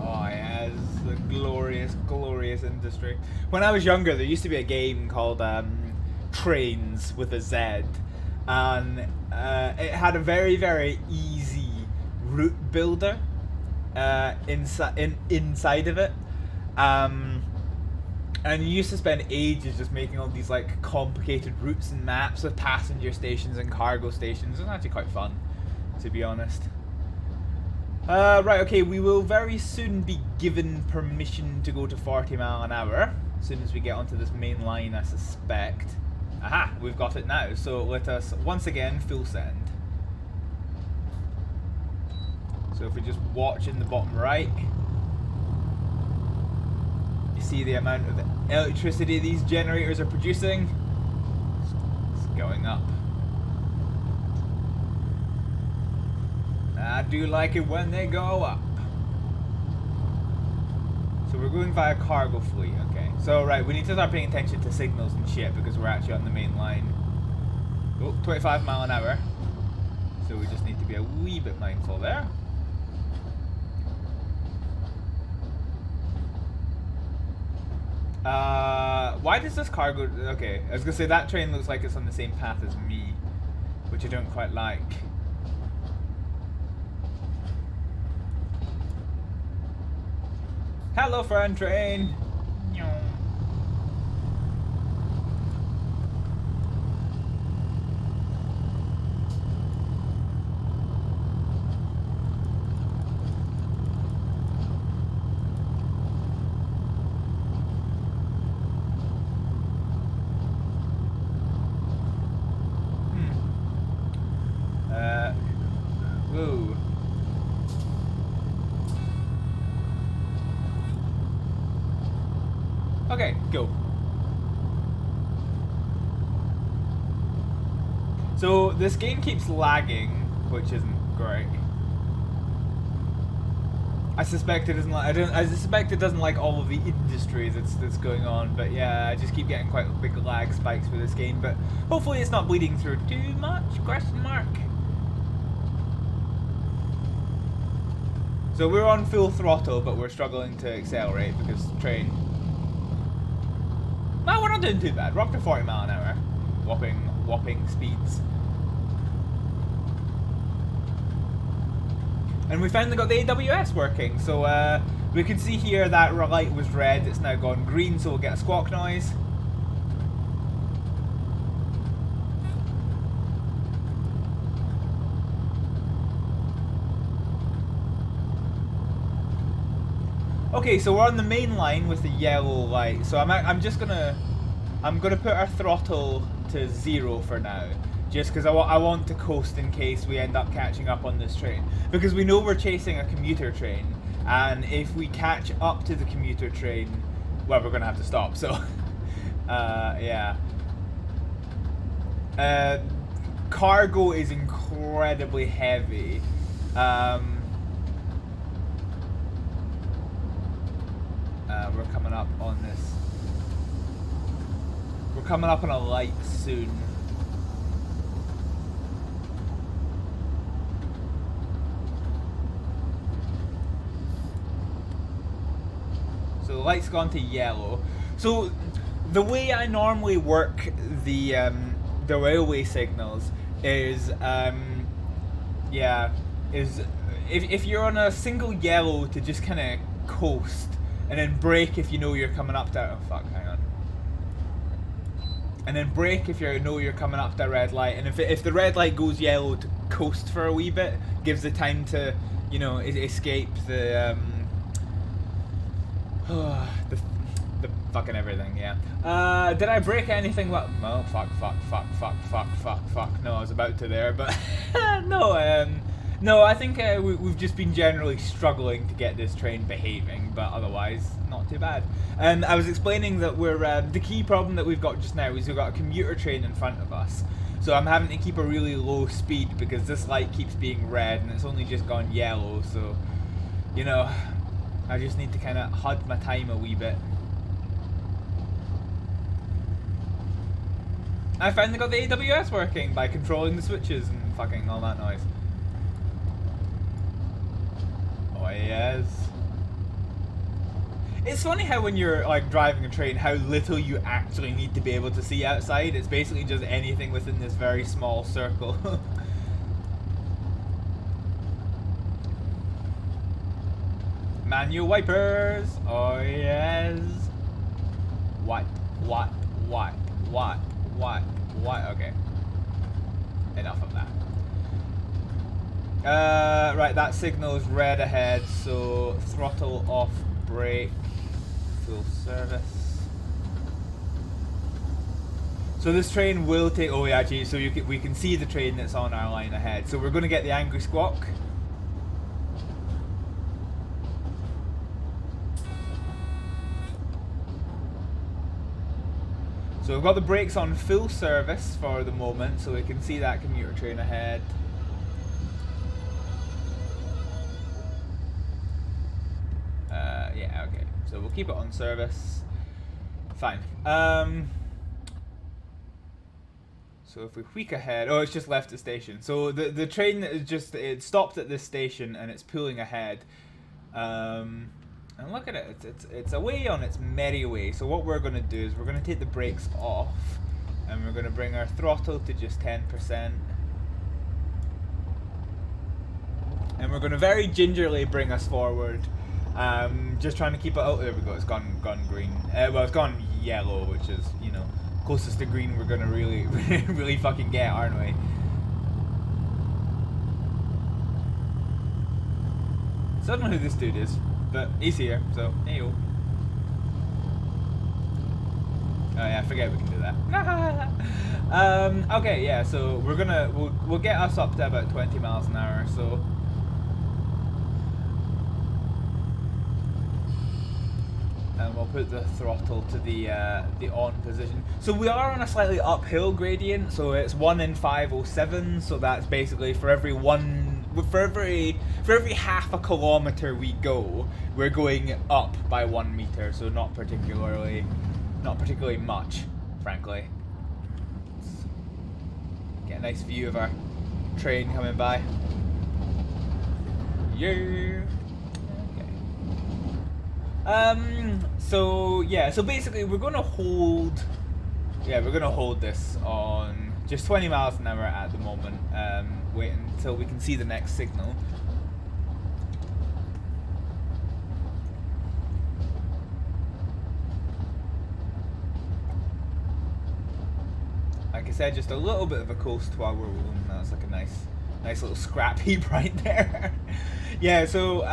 [SPEAKER 1] Oh yeah, it's the glorious, glorious industry. When I was younger, there used to be a game called Trains with a Z, and it had a very, very easy route builder inside of it, and you used to spend ages just making all these like complicated routes and maps with passenger stations and cargo stations. It was actually quite fun, to be honest. Right, okay, we will very soon be given permission to go to 40 mile an hour as soon as we get onto this main line, I suspect. Aha, we've got it now, so let us once again full send. So if we just watch in the bottom right, you see the amount of electricity these generators are producing. It's going up. I do like it when they go up. So we're going via cargo fleet, okay. So, right, we need to start paying attention to signals and shit because we're actually on the main line. Oh, 25 mile an hour. So we just need to be a wee bit mindful there. Why does this cargo... Okay, I was gonna say that train looks like it's on the same path as me, which I don't quite like. Hello, friend train. Whoa. Okay, go. So this game keeps lagging, which isn't great. I suspect it doesn't like. I suspect it doesn't like all of the industry that's going on. But yeah, I just keep getting quite big lag spikes with this game. But hopefully it's not bleeding through too much? Question mark. So we're on full throttle, but we're struggling to accelerate because train. No, we're not doing too bad. We're up to 40 mile an hour. Whopping speeds. And we finally got the AWS working. So we can see here that our light was red. It's now gone green, so we'll get a squawk noise. Okay, so we're on the main line with the yellow light. So I'm gonna put our throttle to 0 for now, just because I want to coast in case we end up catching up on this train. Because we know we're chasing a commuter train, and if we catch up to the commuter train, well, we're gonna have to stop. So, yeah. Cargo is incredibly heavy. We're coming up on this. We're coming up on a light soon. So the light's gone to yellow. So the way I normally work the railway signals is if you're on a single yellow to just kind of coast. And then brake if you know you're coming up to... Oh, fuck, hang on. And then brake if you know you're coming up to a red light. And if the red light goes yellow, to coast for a wee bit. Gives the time to, you know, escape the... the fucking everything, yeah. Did I break anything? Well, fuck. No, I was about to there, but... No, I think we've just been generally struggling to get this train behaving, but otherwise, not too bad. And I was explaining that we're the key problem that we've got just now is we've got a commuter train in front of us. So I'm having to keep a really low speed because this light keeps being red and it's only just gone yellow. So, you know, I just need to kind of HUD my time a wee bit. I finally got the AWS working by controlling the switches and fucking all that noise. Oh yes. It's funny how when you're like driving a train, how little you actually need to be able to see outside. It's basically just anything within this very small circle. Manual wipers. Oh yes. What? Okay. Enough of that. Right, that signal is red ahead, so throttle off, brake, full service. So this train will take. Oh, yeah, actually, so we can see the train that's on our line ahead. So we're going to get the angry squawk. So we've got the brakes on full service for the moment, so we can see that commuter train ahead. Yeah, okay. So we'll keep it on service. Fine. So if we wheek ahead, oh, it's just left the station. So the train is just, it stopped at this station and it's pulling ahead. And look at it, it's away on its merry way. So what we're going to do is we're going to take the brakes off and we're going to bring our throttle to just 10%. And we're going to very gingerly bring us forward. Just trying to keep it out. There we go, it's gone green. Well, it's gone yellow, which is, you know, closest to green we're gonna really really fucking get, aren't we? So I don't know who this dude is, but he's here, so hey yo. Oh yeah, I forget we can do that. Okay, yeah, so we'll get us up to about 20 miles an hour, so and we'll put the throttle to the on position. So we are on a slightly uphill gradient, so it's 1 in 507. So that's basically for every half a kilometer we go, we're going up by 1 meter. So not particularly much, frankly. Let's get a nice view of our train coming by. Yeah. So yeah, so basically we're gonna hold this on just 20 miles an hour at the moment. Wait until we can see the next signal. Like I said, just a little bit of a coast while we're rolling. That's like a nice little scrap heap right there. Yeah, so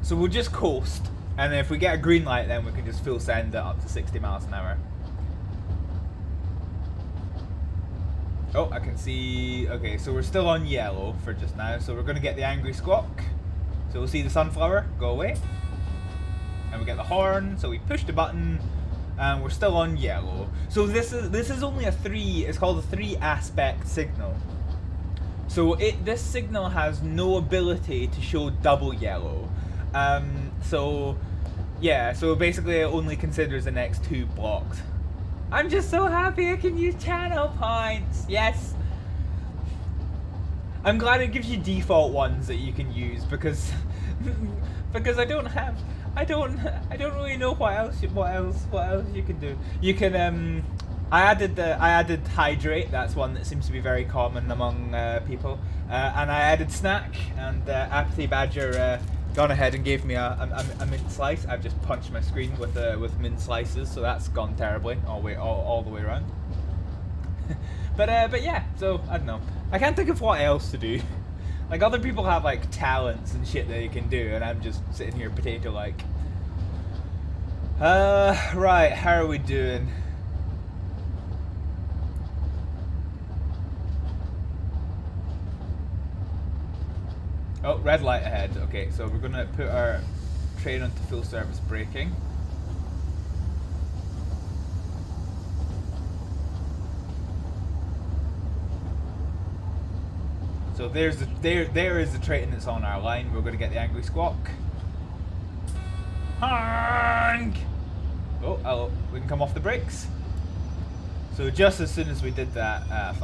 [SPEAKER 1] so we'll just coast, and if we get a green light, then we can just full send it up to 60 miles an hour. Oh, I can see. Okay, so we're still on yellow for just now, so we're going to get the angry squawk. So we'll see the sunflower go away, and we get the horn. So we push the button, and we're still on yellow. So this is only it's called a 3-aspect signal. So this signal has no ability to show double yellow. So yeah, so basically it only considers the next 2 blocks. I'm just so happy I can use channel points. Yes. I'm glad it gives you default ones that you can use because I don't really know what else you can do. You can I added hydrate. That's one that seems to be very common among people. And I added snack, and Apathy Badger gone ahead and gave me a mint slice. I've just punched my screen with mint slices, so that's gone terribly all the way around. but yeah, so I don't know. I can't think of what else to do. Like other people have like talents and shit that they can do, and I'm just sitting here potato like. Right, how are we doing? Oh, red light ahead. Okay, so we're gonna put our train onto full service braking. So there is the train that's on our line. We're gonna get the angry squawk. Honk! Oh, hello. We can come off the brakes. So just as soon as we did that,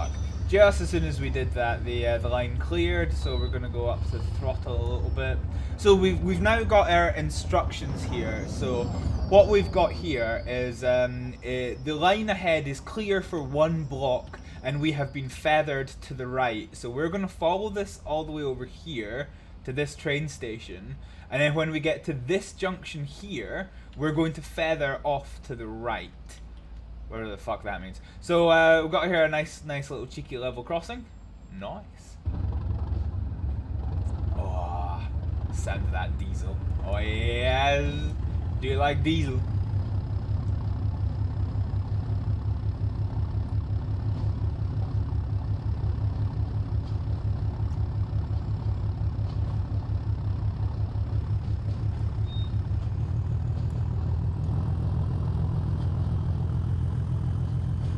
[SPEAKER 1] just as soon as we did that, the line cleared. So we're gonna go up to the throttle a little bit. So we've now got our instructions here. So what we've got here is the line ahead is clear for 1 block, and we have been feathered to the right. So we're gonna follow this all the way over here to this train station, and then when we get to this junction here, we're going to feather off to the right. Whatever the fuck that means. So we've got here a nice little cheeky level crossing. Nice. Oh, sound of that diesel. Oh yes. Do you like diesel?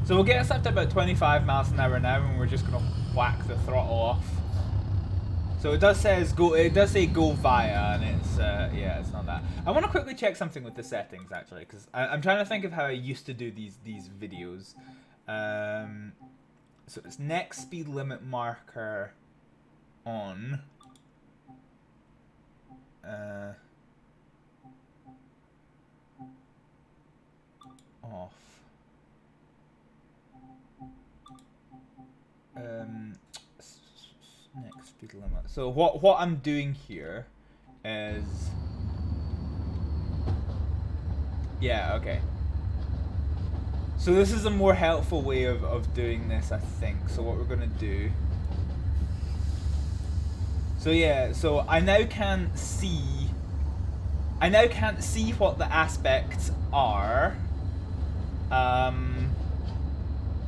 [SPEAKER 1] So we'll get us up to about 25 miles an hour now, and we're just going to whack the throttle off. So it does say go via, and it's yeah, it's not that. I want to quickly check something with the settings actually, because I'm trying to think of how I used to do these videos. So it's next speed limit marker on. Off. Next speed limit. So what I'm doing here is, yeah, okay. So this is a more helpful way of doing this, I think. So what we're gonna do. So yeah, so I now can't see what the aspects are.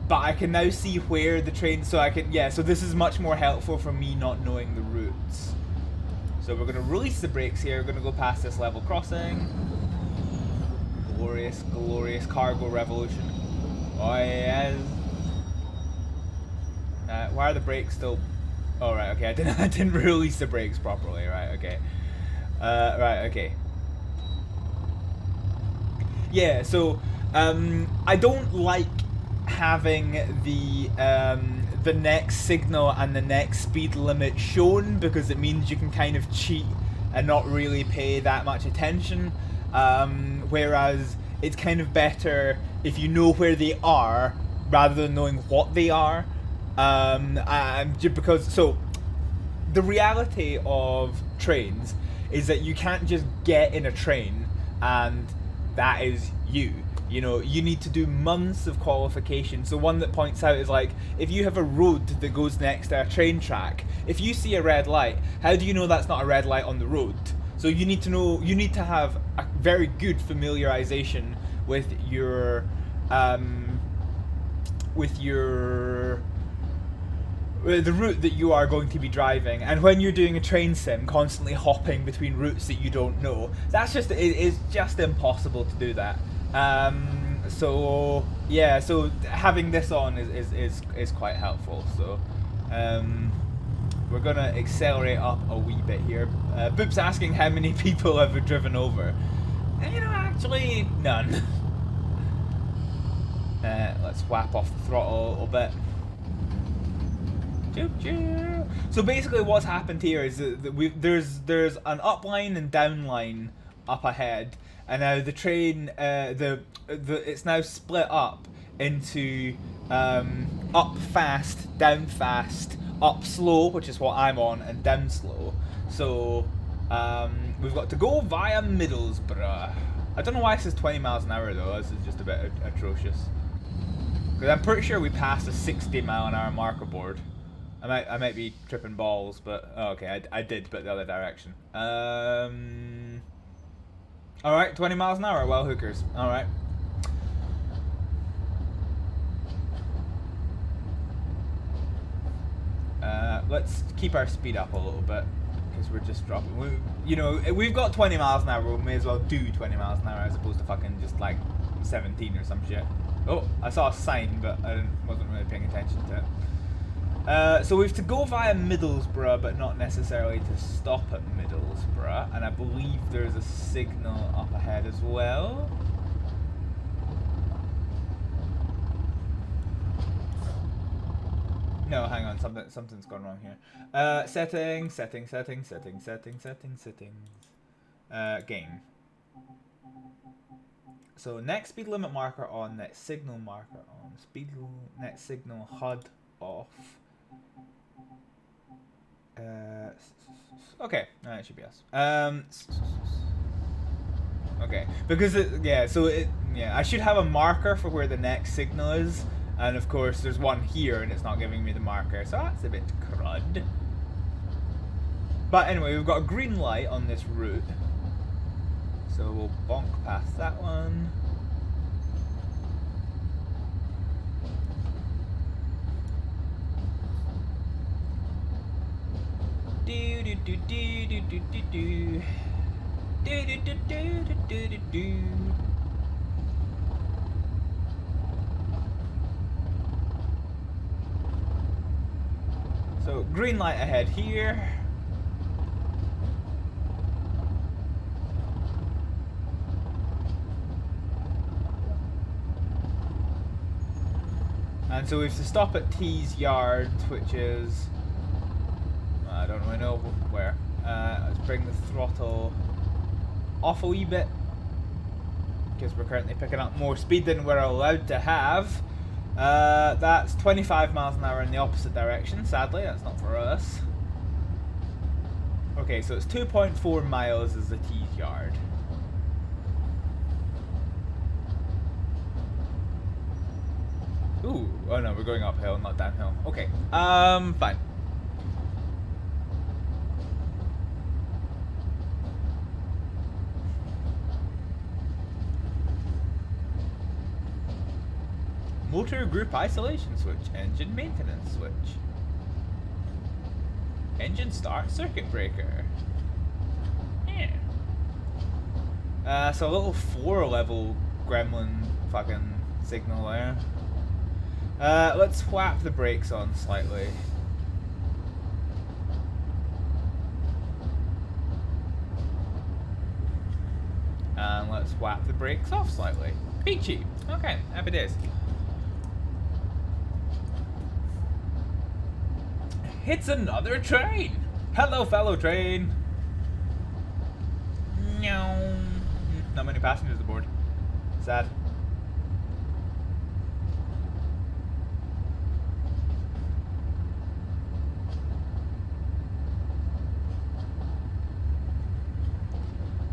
[SPEAKER 1] But I can now see where the train, so I can, yeah, so this is much more helpful for me not knowing the routes. So we're gonna release the brakes here, we're gonna go past this level crossing. Glorious, glorious cargo revolution. Oh yes. Why are the brakes still, oh right, okay, I didn't release the brakes properly, right, okay. Right, okay. Yeah, so, I don't like having the next signal and the next speed limit shown, because it means you can kind of cheat and not really pay that much attention, whereas it's kind of better if you know where they are rather than knowing what they are, just because, so the reality of trains is that you can't just get in a train and that is you. You know, you need to do months of qualification. So one that points out is like, if you have a road that goes next to a train track, if you see a red light, how do you know that's not a red light on the road? So you need to know, you need to have a very good familiarization with your, the route that you are going to be driving. And when you're doing a train sim, constantly hopping between routes that you don't know, that's just, it's just impossible to do that. So yeah, so having this on is quite helpful. So we're gonna accelerate up a wee bit here. Boop's asking how many people have we driven over. You know, actually none. Let's whap off the throttle a little bit. So basically what's happened here is that there's an upline and downline up ahead, and now the train it's now split up into up fast, down fast, up slow, which is what I'm on, and down slow. So we've got to go via Middlesbrough. I don't know why it says 20 miles an hour though. This is just a bit atrocious. Because I'm pretty sure we passed a 60-mile-an-hour marker board. I might be tripping balls, but oh, okay, I did, but the other direction. All right, 20 miles an hour. Well, hookers. All right. Let's keep our speed up a little bit because we're just dropping. You know, we've got 20 miles an hour. We may as well do 20 miles an hour as opposed to fucking just like 17 or some shit. Oh, I saw a sign, but I wasn't really paying attention to it. So we have to go via Middlesbrough, but not necessarily to stop at Middlesbrough. And I believe there's a signal up ahead as well. No, hang on, something's gone wrong here. Settings. Game. So next speed limit marker on, next signal marker on, next signal HUD off. Okay, that should be us. Okay, because I should have a marker for where the next signal is, and of course there's one here and it's not giving me the marker, so that's a bit crud. But anyway, we've got a green light on this route, so we'll bonk past that one. So green light ahead here. And so we have to stop at T's yard, which is... I don't really know where. Let's bring the throttle off a wee bit, because we're currently picking up more speed than we're allowed to have. That's 25 miles an hour in the opposite direction. Sadly, that's not for us. Okay, so it's 2.4 miles is the T's yard. Ooh, oh no, we're going uphill, not downhill. Okay, fine. Motor group isolation switch, engine maintenance switch. Engine start circuit breaker. Yeah. So a little 4-level gremlin fucking signal there. Let's whap the brakes on slightly. And let's whap the brakes off slightly. Peachy. Okay, happy days. It's another train! Hello, fellow train! No. Not many passengers aboard. Sad.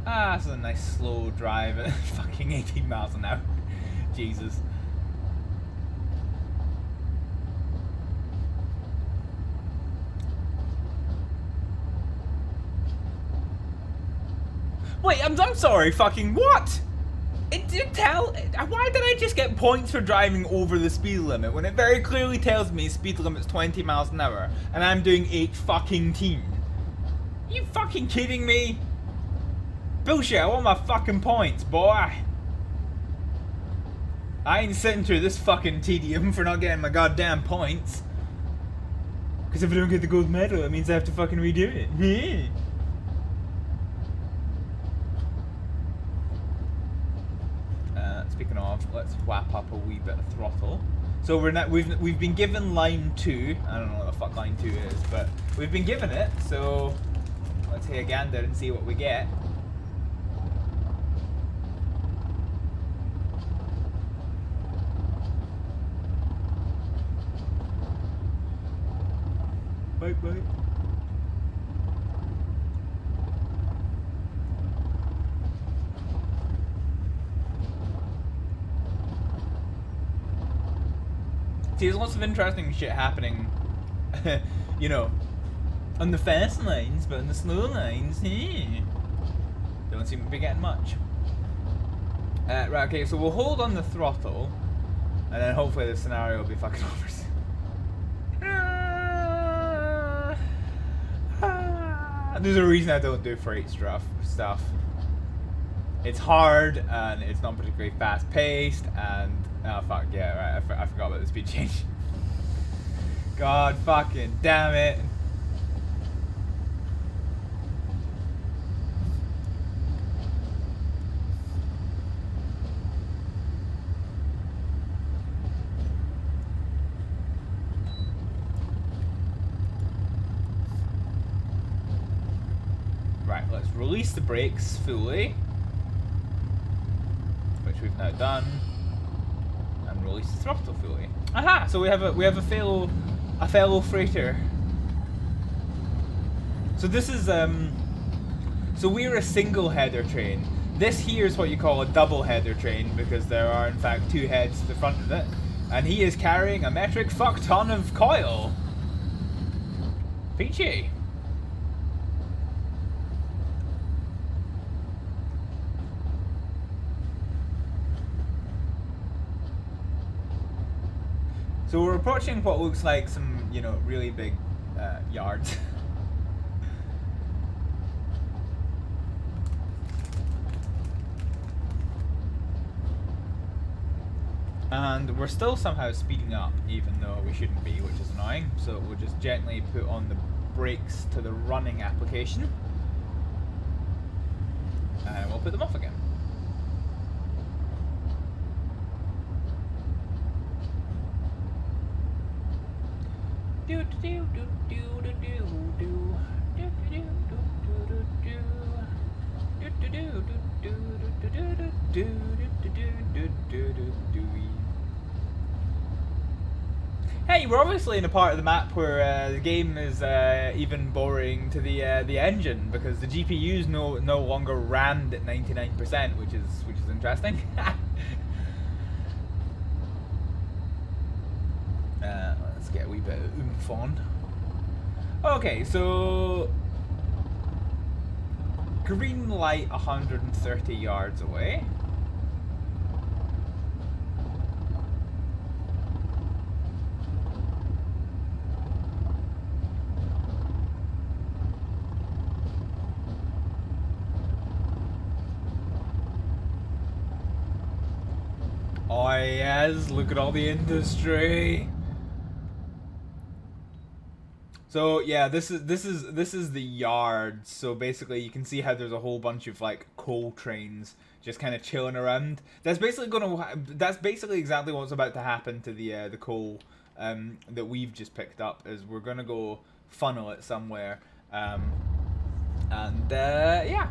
[SPEAKER 1] Ah, this is a nice slow drive at fucking 18 miles an hour. Jesus. Wait, I'm sorry, fucking what? It did tell... Why did I just get points for driving over the speed limit when it very clearly tells me speed limit's 20 miles an hour and I'm doing 8 fucking teen? You fucking kidding me? Bullshit, I want my fucking points, boy. I ain't sitting through this fucking tedium for not getting my goddamn points. Because if I don't get the gold medal, it means I have to fucking redo it. Speaking of, let's whap up a wee bit of throttle. So we've been given line 2. I don't know what the fuck line 2 is, but we've been given it. So let's take a gander and see what we get. Bye bye. See, there's lots of interesting shit happening, you know, on the fast lines, but on the slow lines, don't seem to be getting much. Right, okay, so we'll hold on the throttle, and then hopefully the scenario will be fucking over soon. There's a reason I don't do freight stuff. It's hard, and it's not particularly fast-paced, and... Oh fuck, yeah, right, I forgot about the speed change. God fucking damn it. Right, let's release the brakes fully, which we've now done. Release the throttle fully. Aha! So we have a fellow freighter. So this is so we're a single header train. This here is what you call a double header train because there are in fact 2 heads to the front of it, and he is carrying a metric fuck ton of coil. Peachy. So we're approaching what looks like some, you know, really big yards. And we're still somehow speeding up, even though we shouldn't be, which is annoying. So we'll just gently put on the brakes to the running application. And we'll put them off again. Hey, we're obviously in a part of the map where the game is even boring to the engine because the GPU's no longer rammed at 99%, which is interesting. Let's get a wee bit of oomph on. Okay, so green light 130 yards away. Oh yes, look at all the industry. So yeah, this is the yard. So basically, you can see how there's a whole bunch of like coal trains just kind of chilling around. That's basically exactly what's about to happen to the coal that we've just picked up. Is we're gonna go funnel it somewhere, and yeah,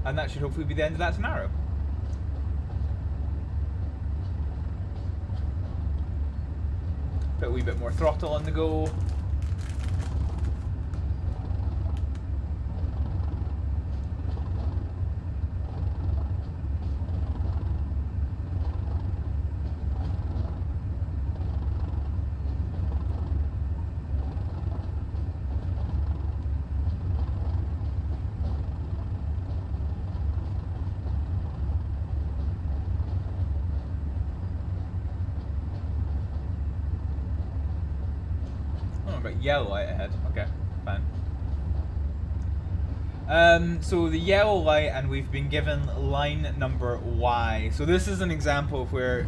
[SPEAKER 1] and that should hopefully be the end of that scenario. Put a wee bit more throttle on the go. Got yellow light ahead. Okay, fine. So the yellow light, and we've been given line number Y. So this is an example of where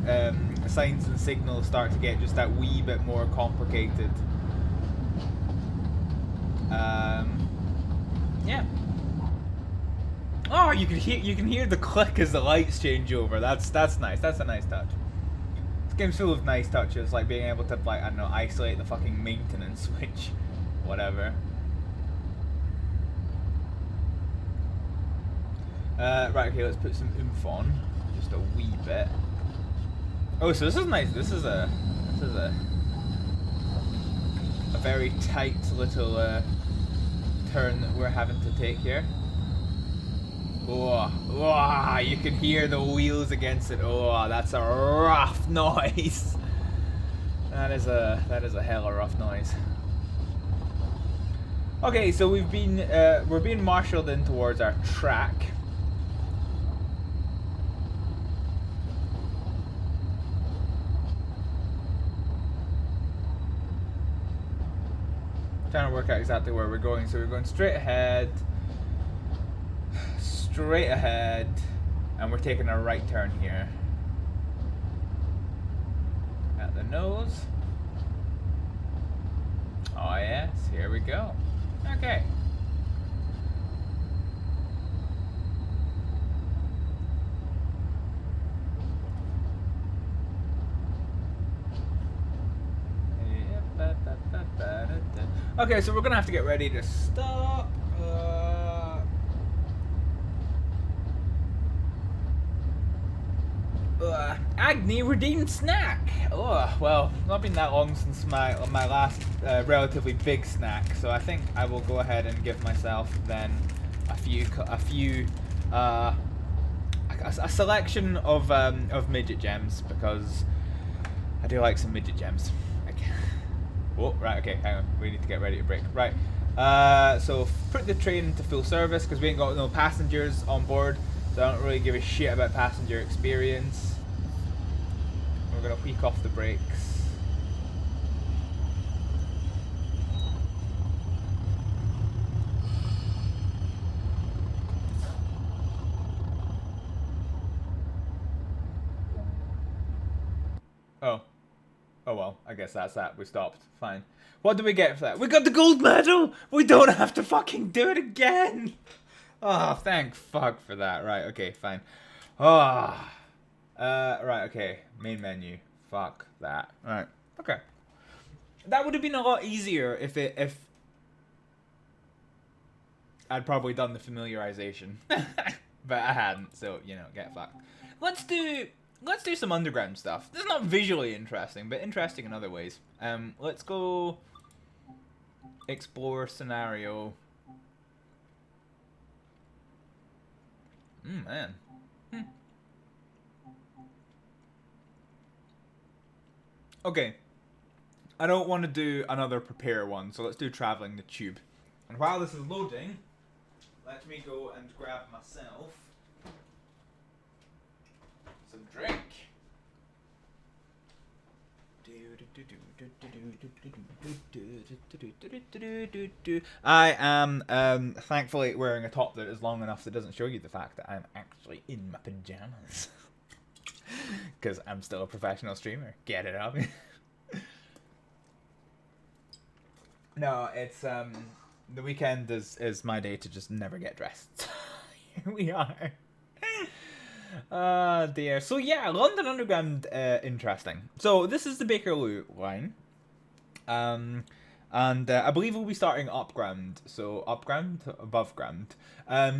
[SPEAKER 1] signs and signals start to get just that wee bit more complicated. Yeah. Oh, you can hear the click as the lights change over. That's nice. That's a nice touch. Game's full of nice touches, like being able to, like, I don't know, isolate the fucking maintenance switch, whatever. Right, okay, let's put some oomph on, just a wee bit. Oh, so this is nice. This is a very tight little turn that we're having to take here. Oh, you can hear the wheels against it. Oh, that's a rough noise. That is a hella rough noise. Okay, so we're being marshaled in towards our track. Trying to work out exactly where we're going. So we're going straight ahead, and we're taking a right turn here. At the nose. Oh yes, here we go. Okay. Okay, so we're gonna have to get ready to stop. Agni redeemed snack. Oh well, not been that long since my last relatively big snack, so I think I will go ahead and give myself then a selection of midget gems, because I do like some midget gems. Oh, right, okay, hang on. We need to get ready to break. Right. So put the train into full service because we ain't got no passengers on board, so I don't really give a shit about passenger experience. We're gonna tweak off the brakes. Oh. Oh well, I guess that's that. We stopped. Fine. What do we get for that? We got the gold medal! We don't have to fucking do it again! Oh, thank fuck for that. Right, okay, fine. Ah. Right, okay. Main menu. Fuck that. Right. Okay. That would have been a lot easier if I'd probably done the familiarization. But I hadn't, so, you know, get fucked. Let's do some underground stuff. This is not visually interesting, but interesting in other ways. Let's go explore scenario. Man. Okay. I don't want to do another prepare one, so let's do traveling the tube. And while this is loading, let me go and grab myself some drink. I am thankfully wearing a top that is long enough that doesn't show you the fact that I'm actually in my pajamas. Because I'm still a professional streamer. Get it up. No, it's the weekend is my day to just never get dressed. Here we are. Dear. So yeah, London Underground, interesting. So this is the Bakerloo line. And I believe we'll be starting up ground. So up ground, above ground.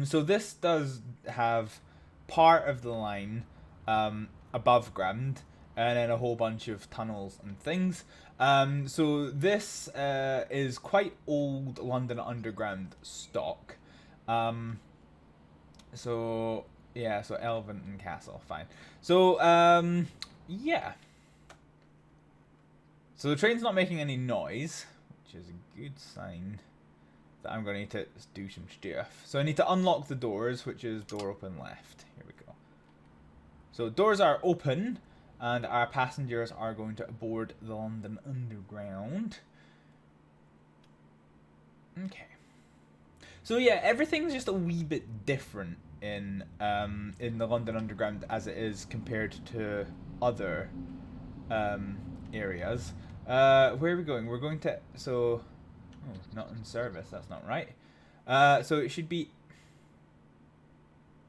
[SPEAKER 1] So this does have part of the line above ground, and then a whole bunch of tunnels and things. So this is quite old London Underground stock. So yeah, so Elventon Castle, fine. So yeah. So the train's not making any noise, which is a good sign that I'm going to need to do some stuff. So I need to unlock the doors, which is door open left. Here we go. So doors are open, and our passengers are going to board the London Underground. Okay. So yeah, everything's just a wee bit different in the London Underground as it is compared to other areas. Where are we going? We're going to oh, not in service. That's not right. So it should be.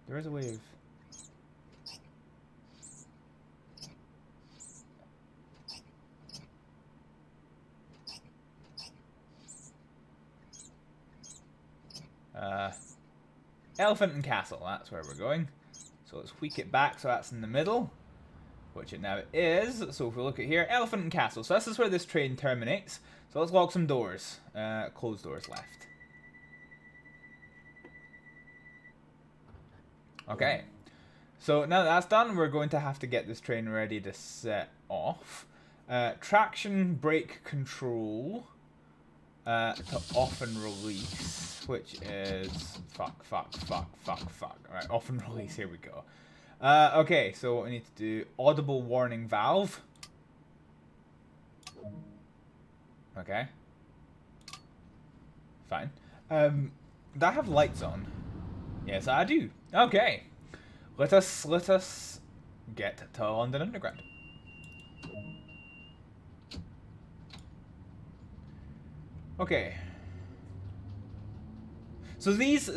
[SPEAKER 1] There is a way of. Elephant and Castle, that's where we're going. So let's tweak it back so that's in the middle, which it now is. So if we look at here, Elephant and Castle. So this is where this train terminates. So let's lock some doors. Closed doors left. Okay. So now that that's done, we're going to have to get this train ready to set off. Traction brake control. To off and release, which is fuck. Alright, off and release, here we go. Okay, so what we need to do, audible warning valve. Okay. Fine. Do I have lights on? Yes, I do. Okay. Let us get to London Underground. Okay. So this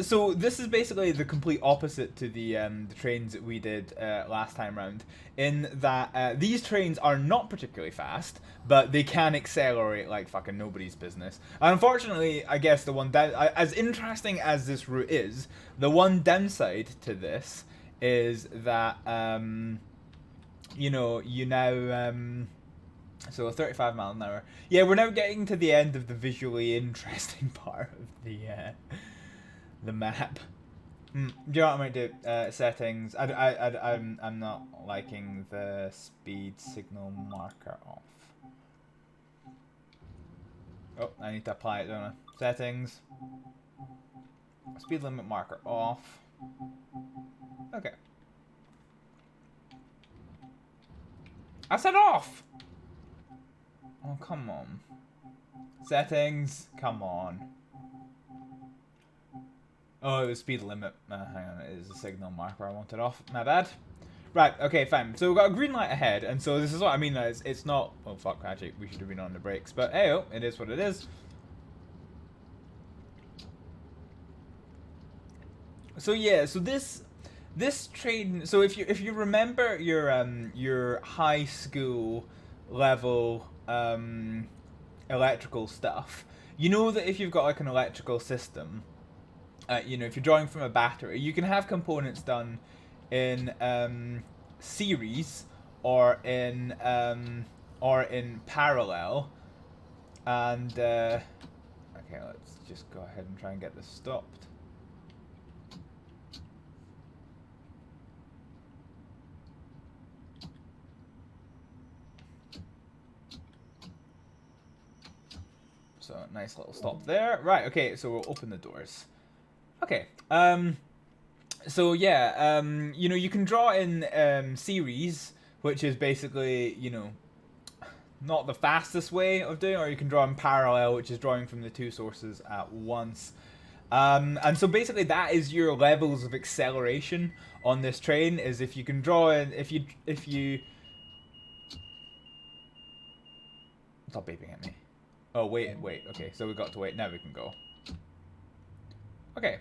[SPEAKER 1] is basically the complete opposite to the trains that we did last time round, in that these trains are not particularly fast, but they can accelerate like fucking nobody's business. And unfortunately, I guess the one as interesting as this route is, the one downside to this is that you know, you now so 35 miles an hour. Yeah, we're now getting to the end of the visually interesting part of the map. Do you know what I might do? Settings. I'm not liking the speed signal marker off. Oh, I need to apply it, don't I? Settings. Speed limit marker off. Okay. I said off! Oh, come on. Settings, come on. Oh, it was speed limit. Hang on, it is a signal marker I wanted off. My bad. Right, okay, fine. So we've got a green light ahead, and so this is what I mean. It's not. Oh, fuck, actually, we should have been on the brakes. But hey, oh, it is what it is. So yeah, so this train. So if you remember your high school level electrical stuff. You know that if you've got like an electrical system, you know, if you're drawing from a battery, you can have components done in series or in parallel. And okay, let's just go ahead and try and get this stopped. So nice little stop there. Right, okay, so we'll open the doors. Okay. So yeah, you know, you can draw in series, which is basically, you know, not the fastest way of doing it, or you can draw in parallel, which is drawing from the two sources at once. And so basically that is your levels of acceleration on this train, is if you can draw in, if you stop beeping at me. Oh, wait, okay, so we got to wait, now we can go. Okay.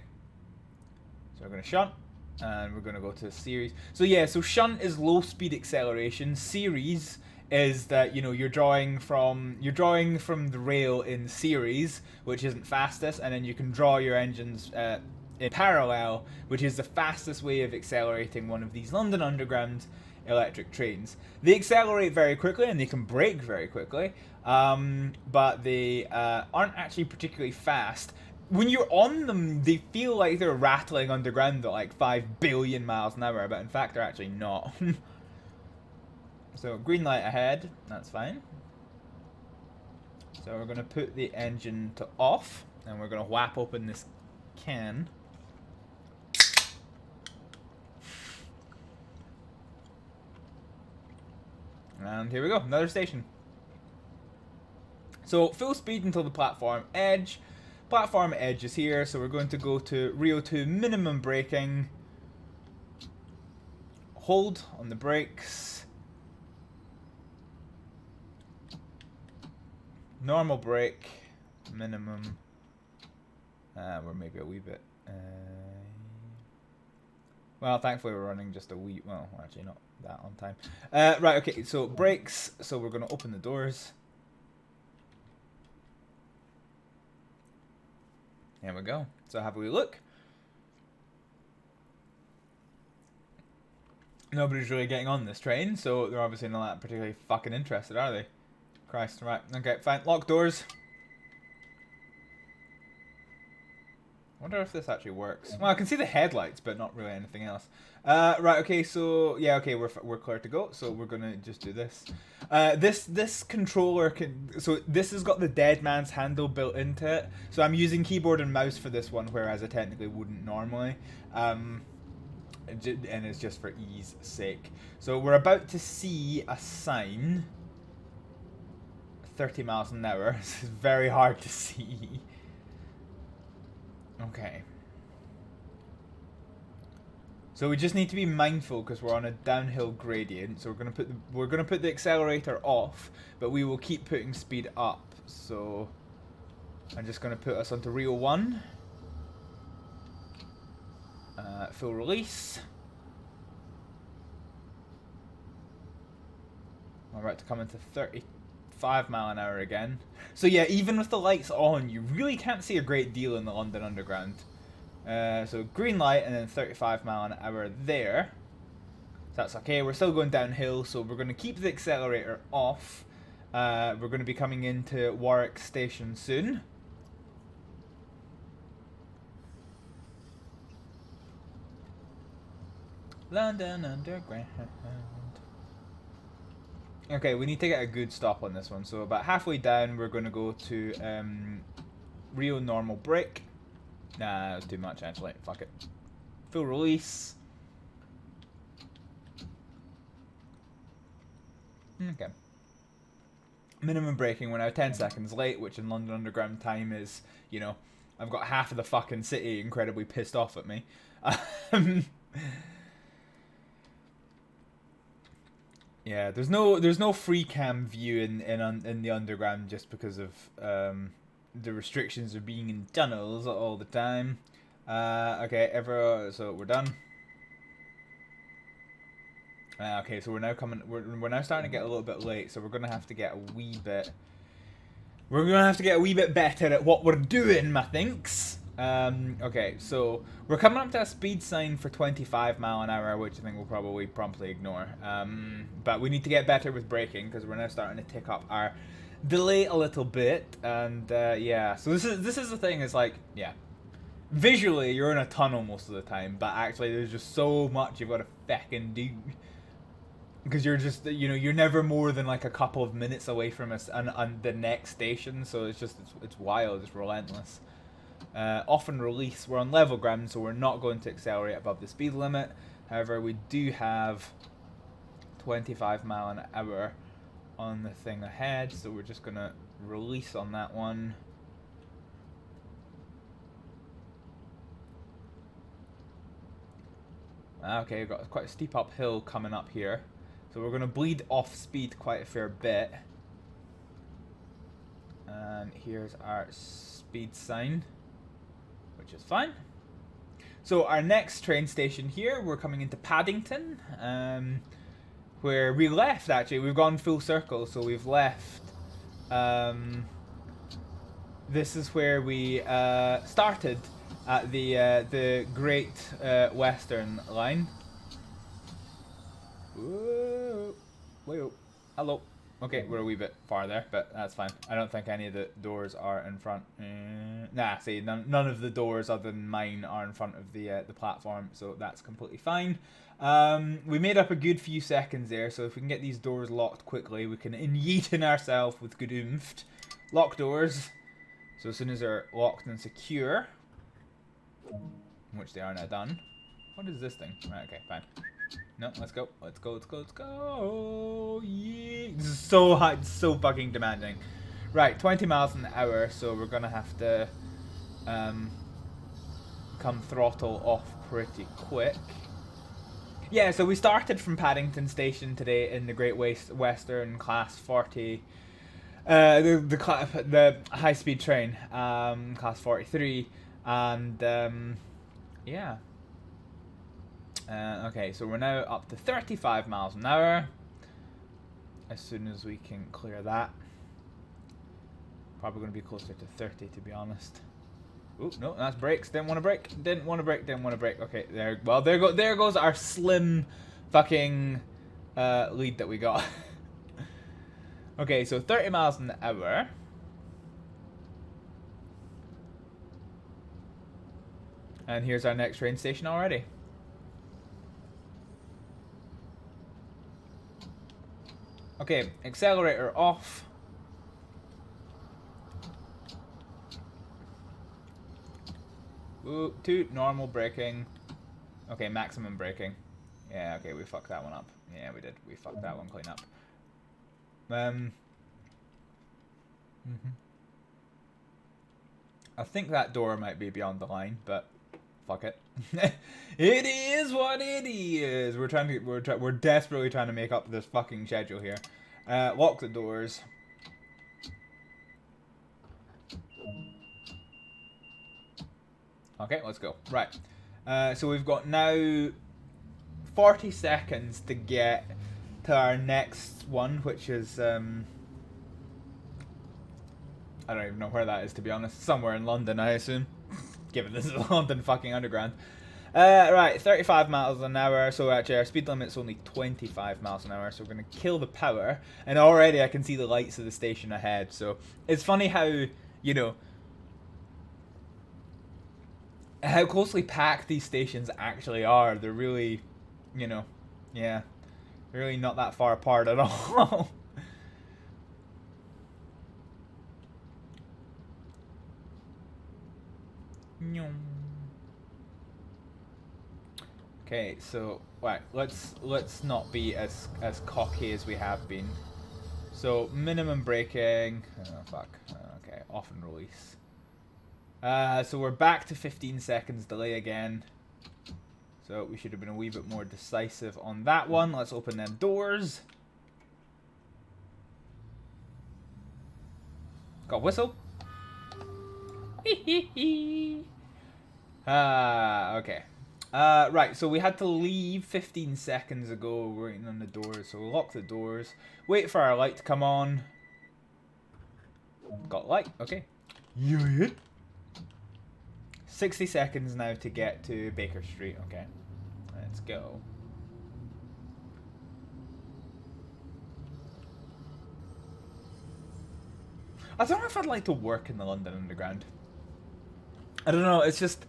[SPEAKER 1] So we're going to shunt, and we're going to go to series. So yeah, so shunt is low speed acceleration. Series is that, you know, you're drawing from the rail in series, which isn't fastest, and then you can draw your engines in parallel, which is the fastest way of accelerating one of these London Underground electric trains. They accelerate very quickly and they can brake very quickly, but they aren't actually particularly fast. When you're on them, they feel like they're rattling underground at like 5 billion miles an hour, but in fact they're actually not. So green light ahead, that's fine. So we're going to put the engine to off, and we're going to whap open this can. And here we go, another station. So full speed until the platform edge. Platform edge is here, so we're going to go to Rio2 minimum braking. Hold on the brakes. Normal brake, minimum. We're maybe a wee bit. Well, thankfully we're running just a wee. Well, actually not that on time. Right, okay. So brakes. So we're going to open the doors. There we go. So have a wee look. Nobody's really getting on this train, so they're obviously not that particularly fucking interested, are they? Christ, right. Okay, fine. Lock doors. I wonder if this actually works. Well, I can see the headlights, but not really anything else. Right, okay, so... Yeah, okay, we're clear to go, so we're gonna just do this. This controller can... So this has got the dead man's handle built into it. So I'm using keyboard and mouse for this one, whereas I technically wouldn't normally. And it's just for ease sake. So we're about to see a sign... 30 miles an hour. This is very hard to see. Okay. So we just need to be mindful because we're on a downhill gradient. So we're gonna put the accelerator off, but we will keep putting speed up. So I'm just gonna put us onto Rio 1. Full release. I'm about to come into 35 mile an hour again. So yeah, even with the lights on, you really can't see a great deal in the London Underground. So green light and then 35 mile an hour there. So that's okay. We're still going downhill, so we're going to keep the accelerator off. We're going to be coming into Warwick Station soon. London Underground. Okay, we need to get a good stop on this one. So about halfway down, we're going to go to Rio normal brake. Nah, that was too much actually. Fuck it. Full release. Okay. Minimum braking, we're now 10 seconds late, which in London Underground time is, you know, I've got half of the fucking city incredibly pissed off at me. Yeah, there's no free cam view in the underground just because of the restrictions of being in tunnels all the time. Okay, so we're done. Okay, so we're now starting to get a little bit late, so we're gonna have to get a wee bit We're gonna have to get a wee bit better at what we're doing, methinks. Okay, so we're coming up to a speed sign for 25 mile an hour, which I think we'll probably promptly ignore. But we need to get better with braking because we're now starting to tick up our delay a little bit. And yeah, so this is the thing. Is like, yeah, visually you're in a tunnel most of the time, but actually there's just so much you've got to feckin' do. Because you're just, you know, you're never more than like a couple of minutes away from us and the next station, so it's wild, it's relentless. Off and release, we're on level ground, so we're not going to accelerate above the speed limit. However, we do have 25 mile an hour on the thing ahead, so we're just gonna release on that one. Okay, we've got quite a steep uphill coming up here. So we're going to bleed off speed quite a fair bit. And here's our speed sign, which is fine. So our next train station here, we're coming into Paddington, where we left actually. We've gone full circle, so we've left. This is where we started at the Great Western Line. Whoa. Wait, hello. Okay, we're a wee bit far there, but that's fine. I don't think any of the doors are in front. Nah, see, none of the doors other than mine are in front of the platform, so that's completely fine. We made up a good few seconds there, so if we can get these doors locked quickly, we can yeet in ourselves with good oomph. Lock doors. So as soon as they're locked and secure, which they are now done. What is this thing? Right, okay, fine. No, let's go. Let's go, let's go, let's go. Yeah. This is so hot, so fucking demanding. Right, 20 miles an hour, so we're gonna have to come throttle off pretty quick. Yeah, so we started from Paddington Station today in the Great Western Class 40. The high-speed train, Class 43, and yeah. Okay, so we're now up to 35 miles an hour. As soon as we can clear that. Probably going to be closer to 30, to be honest. Ooh, no, that's brakes. Didn't want to brake. Didn't want to brake. Didn't want to brake. Okay, there. Well, there goes our slim fucking lead that we got. Okay, so 30 miles an hour. And here's our next train station already. Okay, accelerator off. Ooh, to normal braking. Okay, maximum braking. Yeah, okay, we fucked that one up. Yeah, we did. We fucked that one clean up. I think that door might be beyond the line, but fuck it. It is what it is. We're desperately trying to make up this fucking schedule here. Lock the doors. Okay, let's go. Right. So we've got now 40 seconds to get to our next one, which is I don't even know where that is, to be honest. Somewhere in London, I assume. Given this is London fucking Underground. Right, 35 miles an hour. So actually our speed limit's only 25 miles an hour. So we're going to kill the power. And already I can see the lights of the station ahead. So it's funny how, you know, how closely packed these stations actually are. They're really, you know, yeah. They're really not that far apart at all. Okay, so right, let's not be as cocky as we have been. So minimum braking. Oh fuck. Okay, off and release. So we're back to 15 seconds delay again. So we should have been a wee bit more decisive on that one. Let's open them doors. Got a whistle. Okay. Right, so we had to leave 15 seconds ago waiting on the doors. So we'll lock the doors. Wait for our light to come on. Got light, okay. Yeah. 60 seconds now to get to Baker Street, okay. Let's go. I don't know if I'd like to work in the London Underground. I don't know, it's just...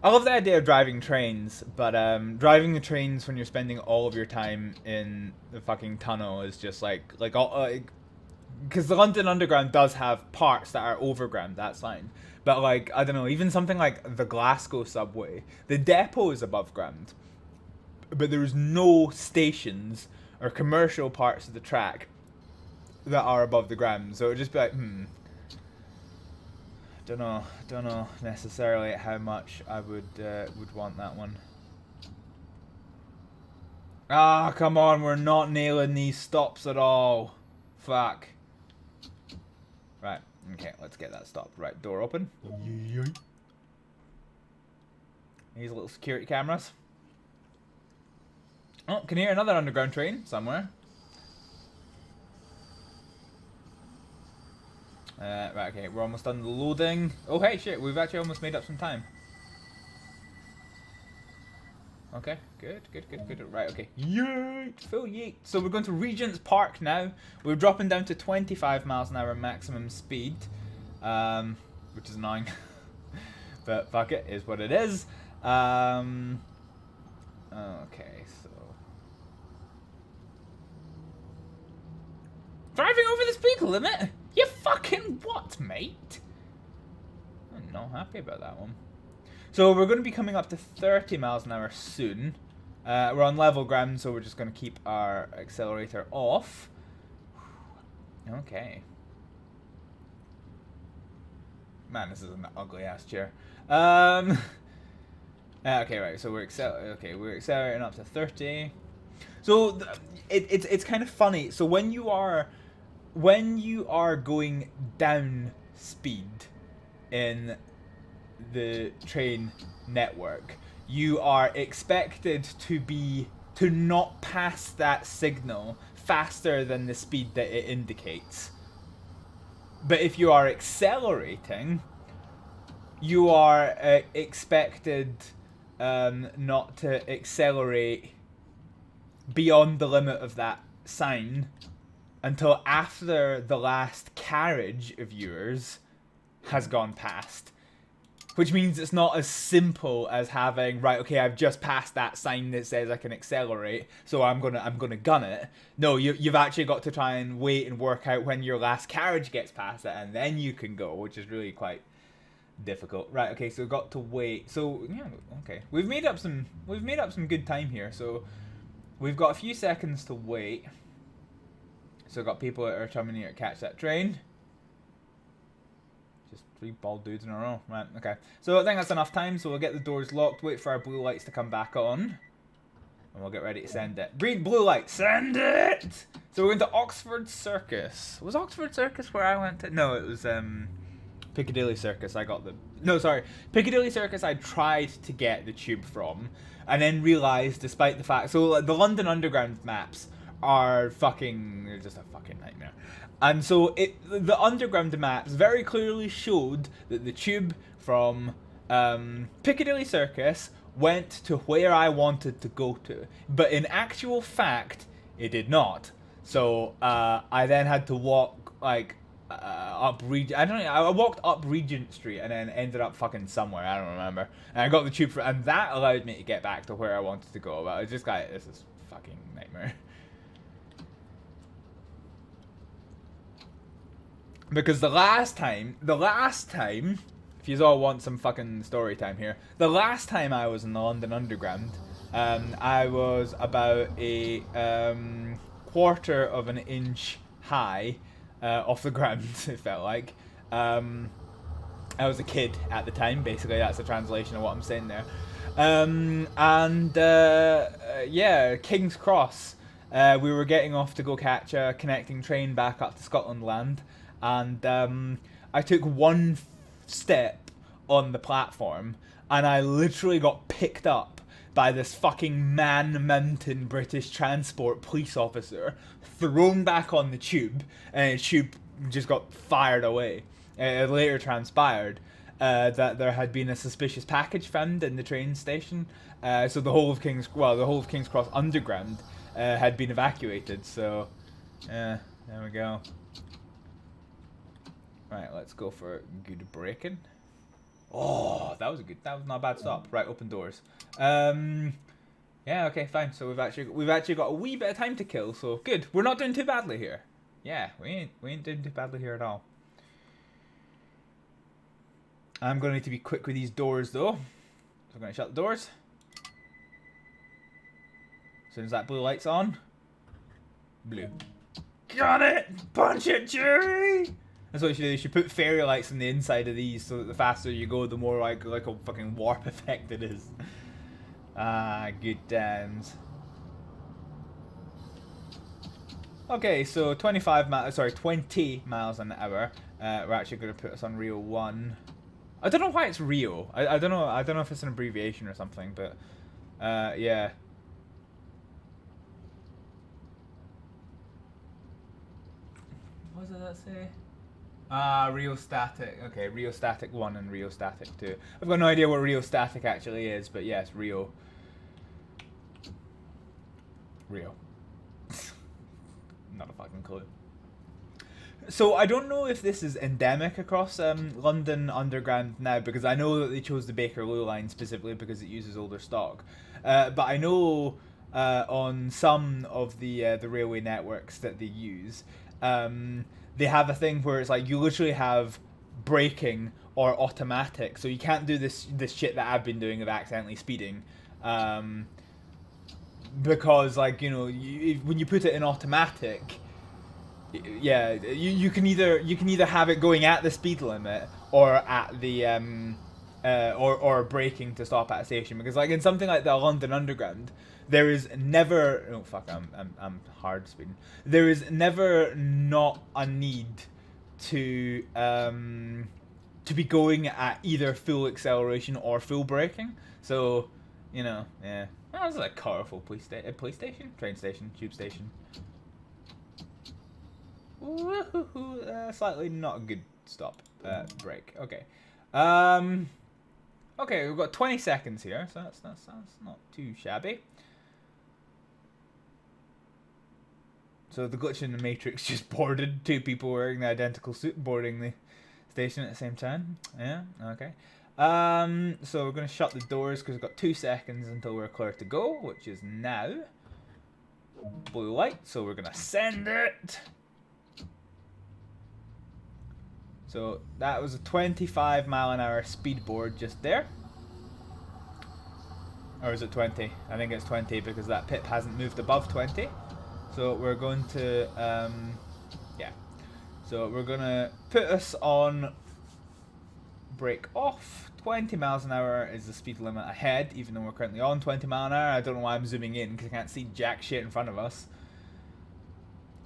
[SPEAKER 1] I love the idea of driving trains, but driving the trains when you're spending all of your time in the fucking tunnel is just like because the London Underground does have parts that are overground, that's fine. But like, I don't know, even something like the Glasgow subway, the depot is above ground, but there's no stations or commercial parts of the track that are above the ground. So it would just be like, don't know necessarily how much I would want that one. Ah, come on, we're not nailing these stops at all. Fuck. Right, okay, let's get that stopped. Right, door open. These little security cameras. Oh, can hear another underground train somewhere. Right, okay, we're almost done loading. Oh, hey, shit, we've actually almost made up some time. Okay, good. Right, okay. Yeet! Full yeet. So we're going to Regents Park now. We're dropping down to 25 miles an hour maximum speed. Which is annoying. But fuck it, is what it is. Okay, so... Driving over the speed limit? You fucking what, mate? I'm not happy about that one. So we're going to be coming up to 30 miles an hour soon. We're on level ground, so we're just going to keep our accelerator off. Okay. Man, this is an ugly ass chair. Okay, right. So we're accelerating up to 30. So it's kind of funny. So when you are going down speed in the train network, you are expected to not pass that signal faster than the speed that it indicates. But if you are accelerating, you are expected not to accelerate beyond the limit of that sign until after the last carriage of yours has gone past. Which means it's not as simple as having, right, okay, I've just passed that sign that says I can accelerate, so I'm gonna gun it. No, you've actually got to try and wait and work out when your last carriage gets past it, and then you can go, which is really quite difficult. Right, okay, so we've got to wait. So yeah, okay, we've made up some good time here. So we've got a few seconds to wait. So we've got people that are coming here to catch that train. Just 3 bald dudes in a row. Right, okay. So I think that's enough time, so we'll get the doors locked, wait for our blue lights to come back on. And we'll get ready to send it. Green, blue light, send it! So we're going to Oxford Circus. Was Oxford Circus where I went to? No, it was Piccadilly Circus. Piccadilly Circus I tried to get the tube from, and then realised, despite the fact... So the London Underground maps are fucking... They're just a fucking nightmare. And so the underground maps very clearly showed that the tube from Piccadilly Circus went to where I wanted to go to. But in actual fact, it did not. So I then had to walk like I walked up Regent Street and then ended up fucking somewhere, I don't remember. And I got the tube and that allowed me to get back to where I wanted to go. But I was just like, this is fucking nightmare. Because the last time, if you all want some fucking story time here, the last time I was in the London Underground, I was about a quarter of an inch high off the ground, it felt like. I was a kid at the time, basically, that's the translation of what I'm saying there. Yeah, King's Cross. We were getting off to go catch a connecting train back up to Scotland Land. And I took one step on the platform and I literally got picked up by this fucking man-mountain British Transport police officer, thrown back on the tube, and the tube just got fired away. It later transpired that there had been a suspicious package found in the train station, so the whole of King's Cross Underground had been evacuated. So, there we go. Right, let's go for good braking. Oh, that was not a bad stop. Right, open doors. Yeah, okay, fine. So we've actually got a wee bit of time to kill. So good. We're not doing too badly here. Yeah, we ain't doing too badly here at all. I'm going to need to be quick with these doors though. So I'm going to shut the doors. As soon as that blue light's on. Blue. Got it! Punch it, Jerry! That's what you should do. You should put fairy lights on the inside of these so that the faster you go, the more like a fucking warp effect it is. Ah, good times. Okay, so 20 miles an hour. We're actually going to put us on Rio 1. I don't know why it's Rio. I don't know if it's an abbreviation or something, but yeah. What does that say? Rheostatic. Okay, Rheostatic 1 and Rheostatic 2. I've got no idea what Rheostatic actually is, but yes, Rio. Not a fucking clue. So I don't know if this is endemic across London Underground now, because I know that they chose the Bakerloo line specifically because it uses older stock. But I know on some of the railway networks that they use, they have a thing where it's like you literally have braking or automatic, so you can't do this shit that I've been doing of accidentally speeding, because like, you know, when you put it in automatic, yeah, you can either have it going at the speed limit or at the or braking to stop at a station, because like in something like the London Underground, there is never, oh fuck, I'm hard speeding. There is never not a need to be going at either full acceleration or full braking. So, you know, yeah. Oh, this is a colourful police station, train station, tube station. Woohoo! Slightly not a good stop. Break. Okay. Okay, we've got 20 seconds here, so that's not too shabby. So the glitch in the Matrix just boarded 2 people wearing the identical suit boarding the station at the same time. Yeah, okay. So we're going to shut the doors because we've got 2 seconds until we're clear to go, which is now. Blue light, so we're going to send it. So that was a 25-mile-an-hour speed board just there. Or is it 20? I think it's 20 because that pip hasn't moved above 20. So we're going to, yeah. So we're going to put us on brake off. 20 miles an hour is the speed limit ahead, even though we're currently on 20 miles an hour. I don't know why I'm zooming in because I can't see jack shit in front of us.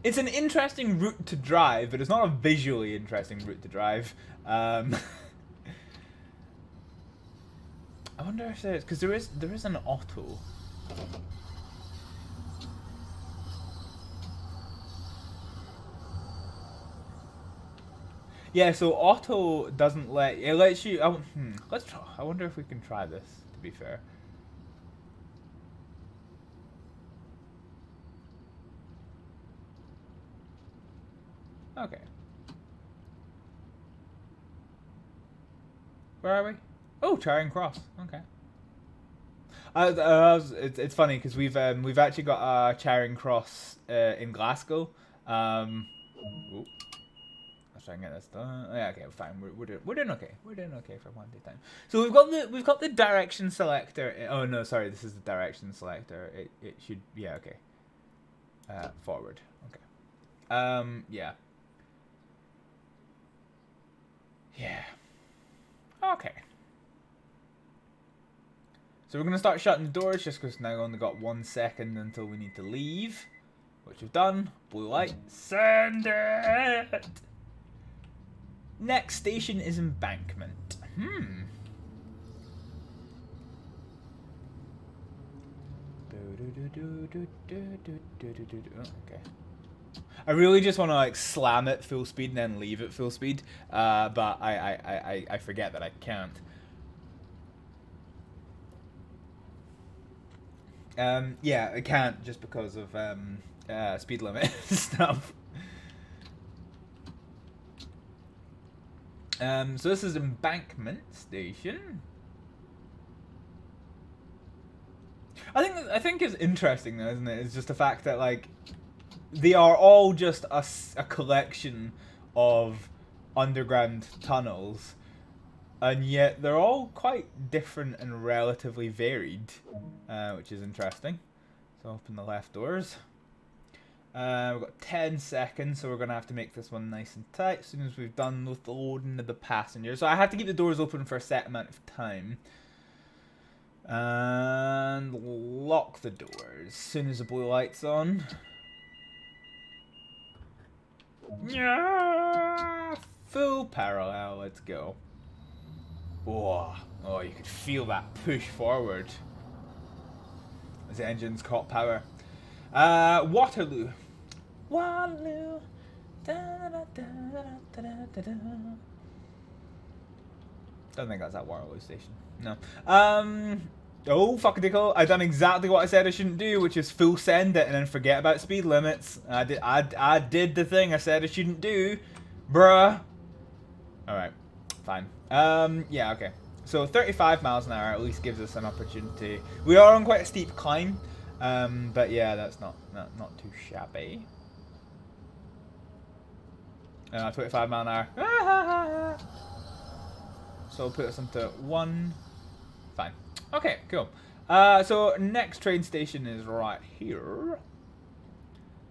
[SPEAKER 1] It's an interesting route to drive, but it's not a visually interesting route to drive. I wonder if there's, because there is an auto. Yeah, so auto doesn't it lets you. Let's try. I wonder if we can try this. To be fair. Okay. Where are we? Oh, Charing Cross. Okay. It's funny because we've actually got Charing Cross in Glasgow. Let's try and get this done. Yeah, okay, fine. We're doing okay. We're doing okay for one day time. So we've got the direction selector. Oh no, sorry, this is the direction selector. It should, yeah, okay. Forward. Okay. Yeah. Yeah. Okay. So we're going to start shutting the doors just because now we've only got 1 second until we need to leave. Which we've done. Blue light. Send it! Next station is Embankment. Okay. I really just want to like slam it full speed and then leave it full speed, but I forget that I can't. Yeah, I can't just because of speed limit stuff. So this is Embankment Station. I think it's interesting though, isn't it? It's just the fact that like they are all just a collection of underground tunnels, and yet they're all quite different and relatively varied, which is interesting. So open the left doors. We've got 10 seconds, so we're going to have to make this one nice and tight as soon as we've done with the loading of the passengers. So I have to keep the doors open for a set amount of time. And lock the doors as soon as the blue light's on. Yeah, full parallel, let's go. Oh, you could feel that push forward as the engines caught power. Waterloo. Waterloo. Da, da, da, da, da, da, da. Don't think that's at Waterloo Station. No. Oh, fucking dickle. I done exactly what I said I shouldn't do, which is full send it and then forget about speed limits. I did the thing I said I shouldn't do. Bruh. Alright. Fine. Yeah, okay. So 35 miles an hour at least gives us an opportunity. We are on quite a steep climb. But yeah, that's not too shabby. 25 mile an hour. So we'll put us into 1. Fine. Okay, cool. So next train station is right here.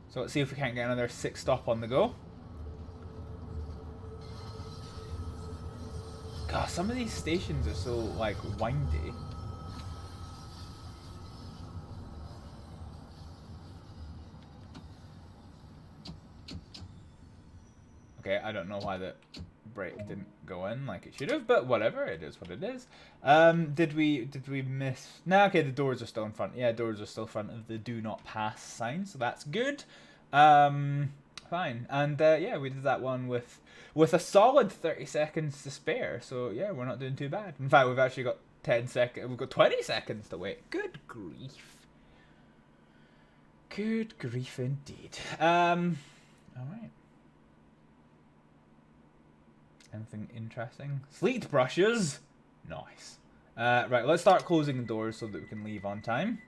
[SPEAKER 1] So let's see if we can't get another 6 stop on the go. God, some of these stations are so like windy. Okay, I don't know why the brake didn't go in like it should have, but whatever, it is what it is. Did we miss? Nah, okay, the doors are still in front. Yeah, doors are still in front of the do not pass sign, so that's good. Fine. And yeah, we did that one with a solid 30 seconds to spare. So yeah, we're not doing too bad. In fact, we've actually got 10 seconds. We've got 20 seconds to wait. Good grief. Good grief indeed. All right. Anything interesting? Sleet brushes. Nice. Right, let's start closing the doors so that we can leave on time.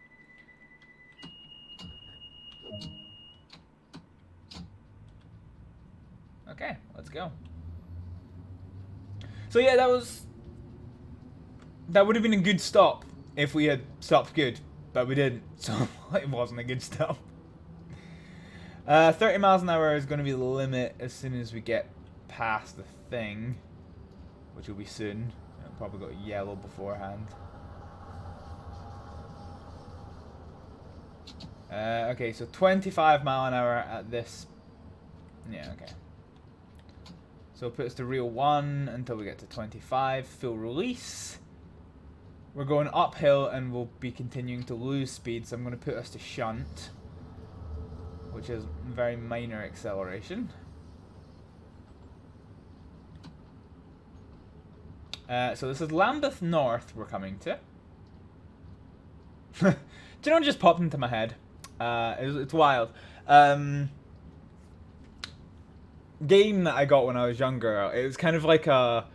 [SPEAKER 1] Okay, let's go. So yeah, that would have been a good stop if we had stopped good, but we didn't, so it wasn't a good stop. 30 miles an hour is going to be the limit as soon as we get past the thing, which will be soon. I've probably got yellow beforehand. Okay, so 25 mile an hour at this. Yeah, okay. So put us to real 1 until we get to 25. Full release. We're going uphill and we'll be continuing to lose speed, so I'm going to put us to shunt, which is very minor acceleration. So this is Lambeth North we're coming to. Do you know what just popped into my head? It's wild. Game that I got when I was younger. It was kind of like a...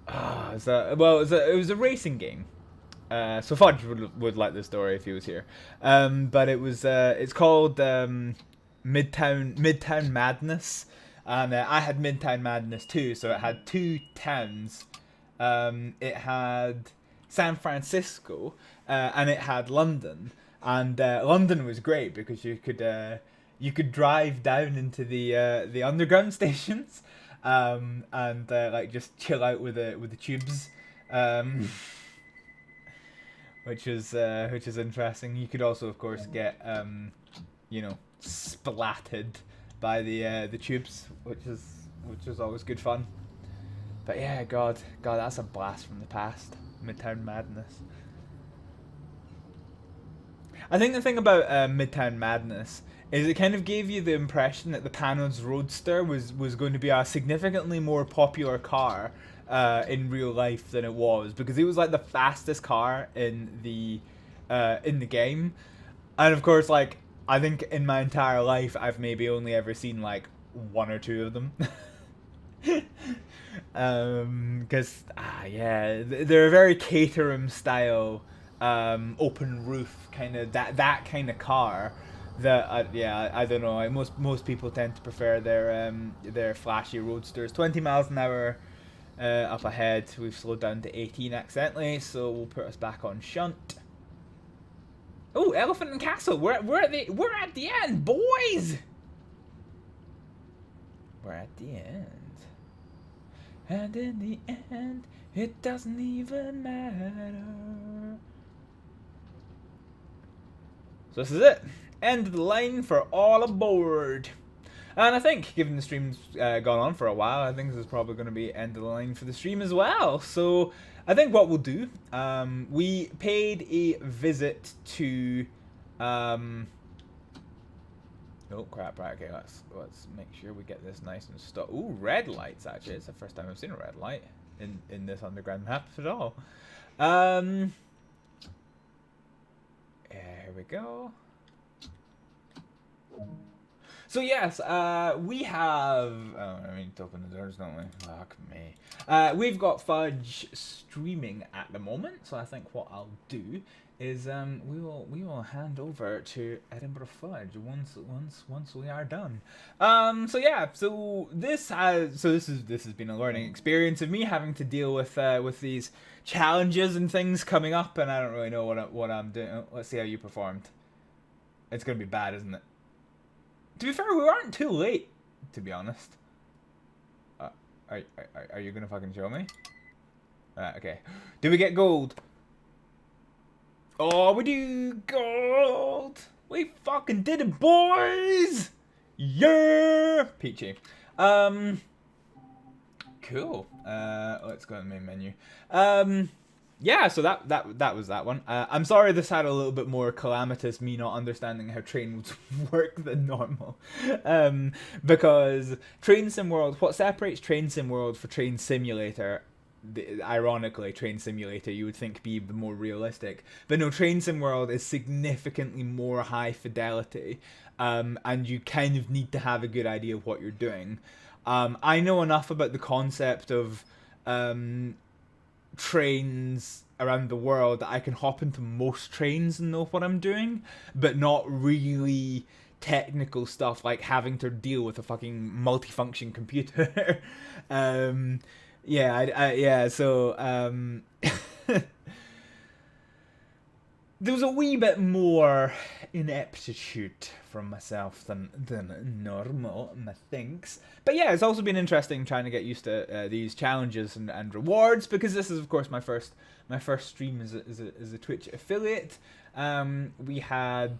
[SPEAKER 1] it was a racing game. So Fudge would like this story if he was here. But it was it's called Midtown Madness. And I had Midtown Madness too, so it had 2 towns. It had San Francisco, and it had London. And London was great because you could drive down into the underground stations, and like just chill out with the tubes, which is interesting. You could also, of course, get splatted by the tubes, which is always good fun. But yeah, God, that's a blast from the past. Midtown Madness. I think the thing about Midtown Madness is it kind of gave you the impression that the Panos Roadster was going to be a significantly more popular car in real life than it was, because it was like the fastest car in the game. And of course, like, I think in my entire life I've maybe only ever seen like one or two of them. Because yeah, they're a very Caterham style open roof kind of that kind of car. That yeah, I don't know. Most people tend to prefer their flashy roadsters. 20 miles an hour up ahead. We've slowed down to 18 accidentally, so we'll put us back on Shunt. Oh, Elephant and Castle. We're at the end, boys. We're at the end. And in the end, it doesn't even matter. So this is it. End of the line for all aboard. And I think, given the stream's gone on for a while, I think this is probably going to be end of the line for the stream as well. So I think what we'll do, we paid a visit to... Oh crap! Right, okay. Let's make sure we get this nice and stuck. Ooh, red lights! Actually, it's the first time I've seen a red light in this underground map at all. Here we go. So yes, we have. Oh, I need to open the doors, don't we? Fuck me. We've got Fudge streaming at the moment, so I think what I'll do is we will hand over to Edinburgh Fudge once we are done. So yeah, so this has been a learning experience of me having to deal with these challenges and things coming up, and I don't really know what I'm doing. Oh, let's see how you performed. It's gonna be bad, isn't it? To be fair, we aren't too late, to be honest. Are you gonna fucking show me? Okay. Do we get gold? Oh, we do gold! We fucking did it, boys! Yeah! Peachy. Cool. Let's go to the main menu. Yeah, so that was that one. I'm sorry this had a little bit more calamitous, me not understanding how trains work than normal. Because Train Sim World, what separates Train Sim World for Train Simulator, ironically, Train Simulator you would think be the more realistic, but no, Train Sim World is significantly more high fidelity, and you kind of need to have a good idea of what you're doing. I know enough about the concept of trains around the world that I can hop into most trains and know what I'm doing, but not really technical stuff like having to deal with a fucking multifunction computer. Yeah, so there was a wee bit more ineptitude from myself than normal, methinks. But yeah, it's also been interesting trying to get used to these challenges and rewards, because this is of course my first stream as a Twitch affiliate. We had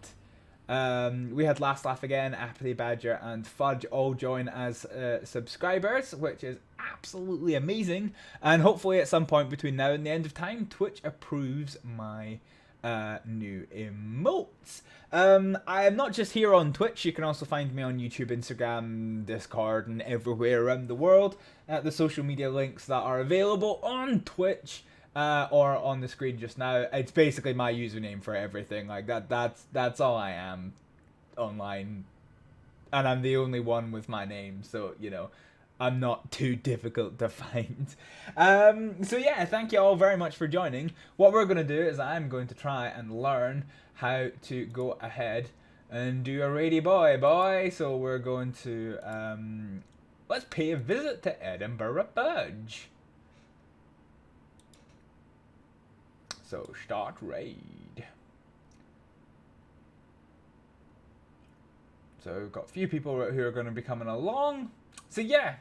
[SPEAKER 1] Last Laugh Again, Apathy Badger, and Fudge all join as subscribers, which is absolutely amazing. And hopefully at some point between now and the end of time, Twitch approves my new emotes. I am not just here on Twitch. You can also find me on YouTube, Instagram, Discord, and everywhere around the world. The social media links that are available on Twitch or on the screen just now. It's basically my username for everything. Like that's all I am online, and I'm the only one with my name. So you know, I'm not too difficult to find. So yeah, thank you all very much for joining. What we're going to do is I'm going to try and learn how to go ahead and do a Rady Boy. So we're going to, let's pay a visit to Edinburgh Fudge. So start raid. So we've got a few people who are going to be coming along. So yeah,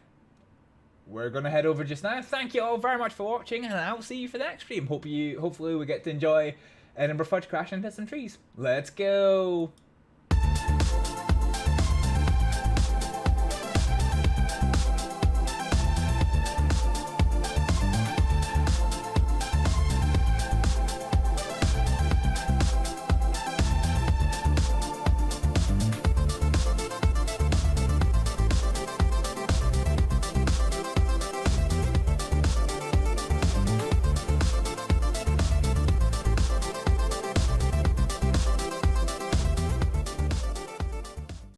[SPEAKER 1] we're going to head over just now. Thank you all very much for watching, and I'll see you for the next stream. Hopefully we get to enjoy Edinburgh Fudge crash into some trees. Let's go!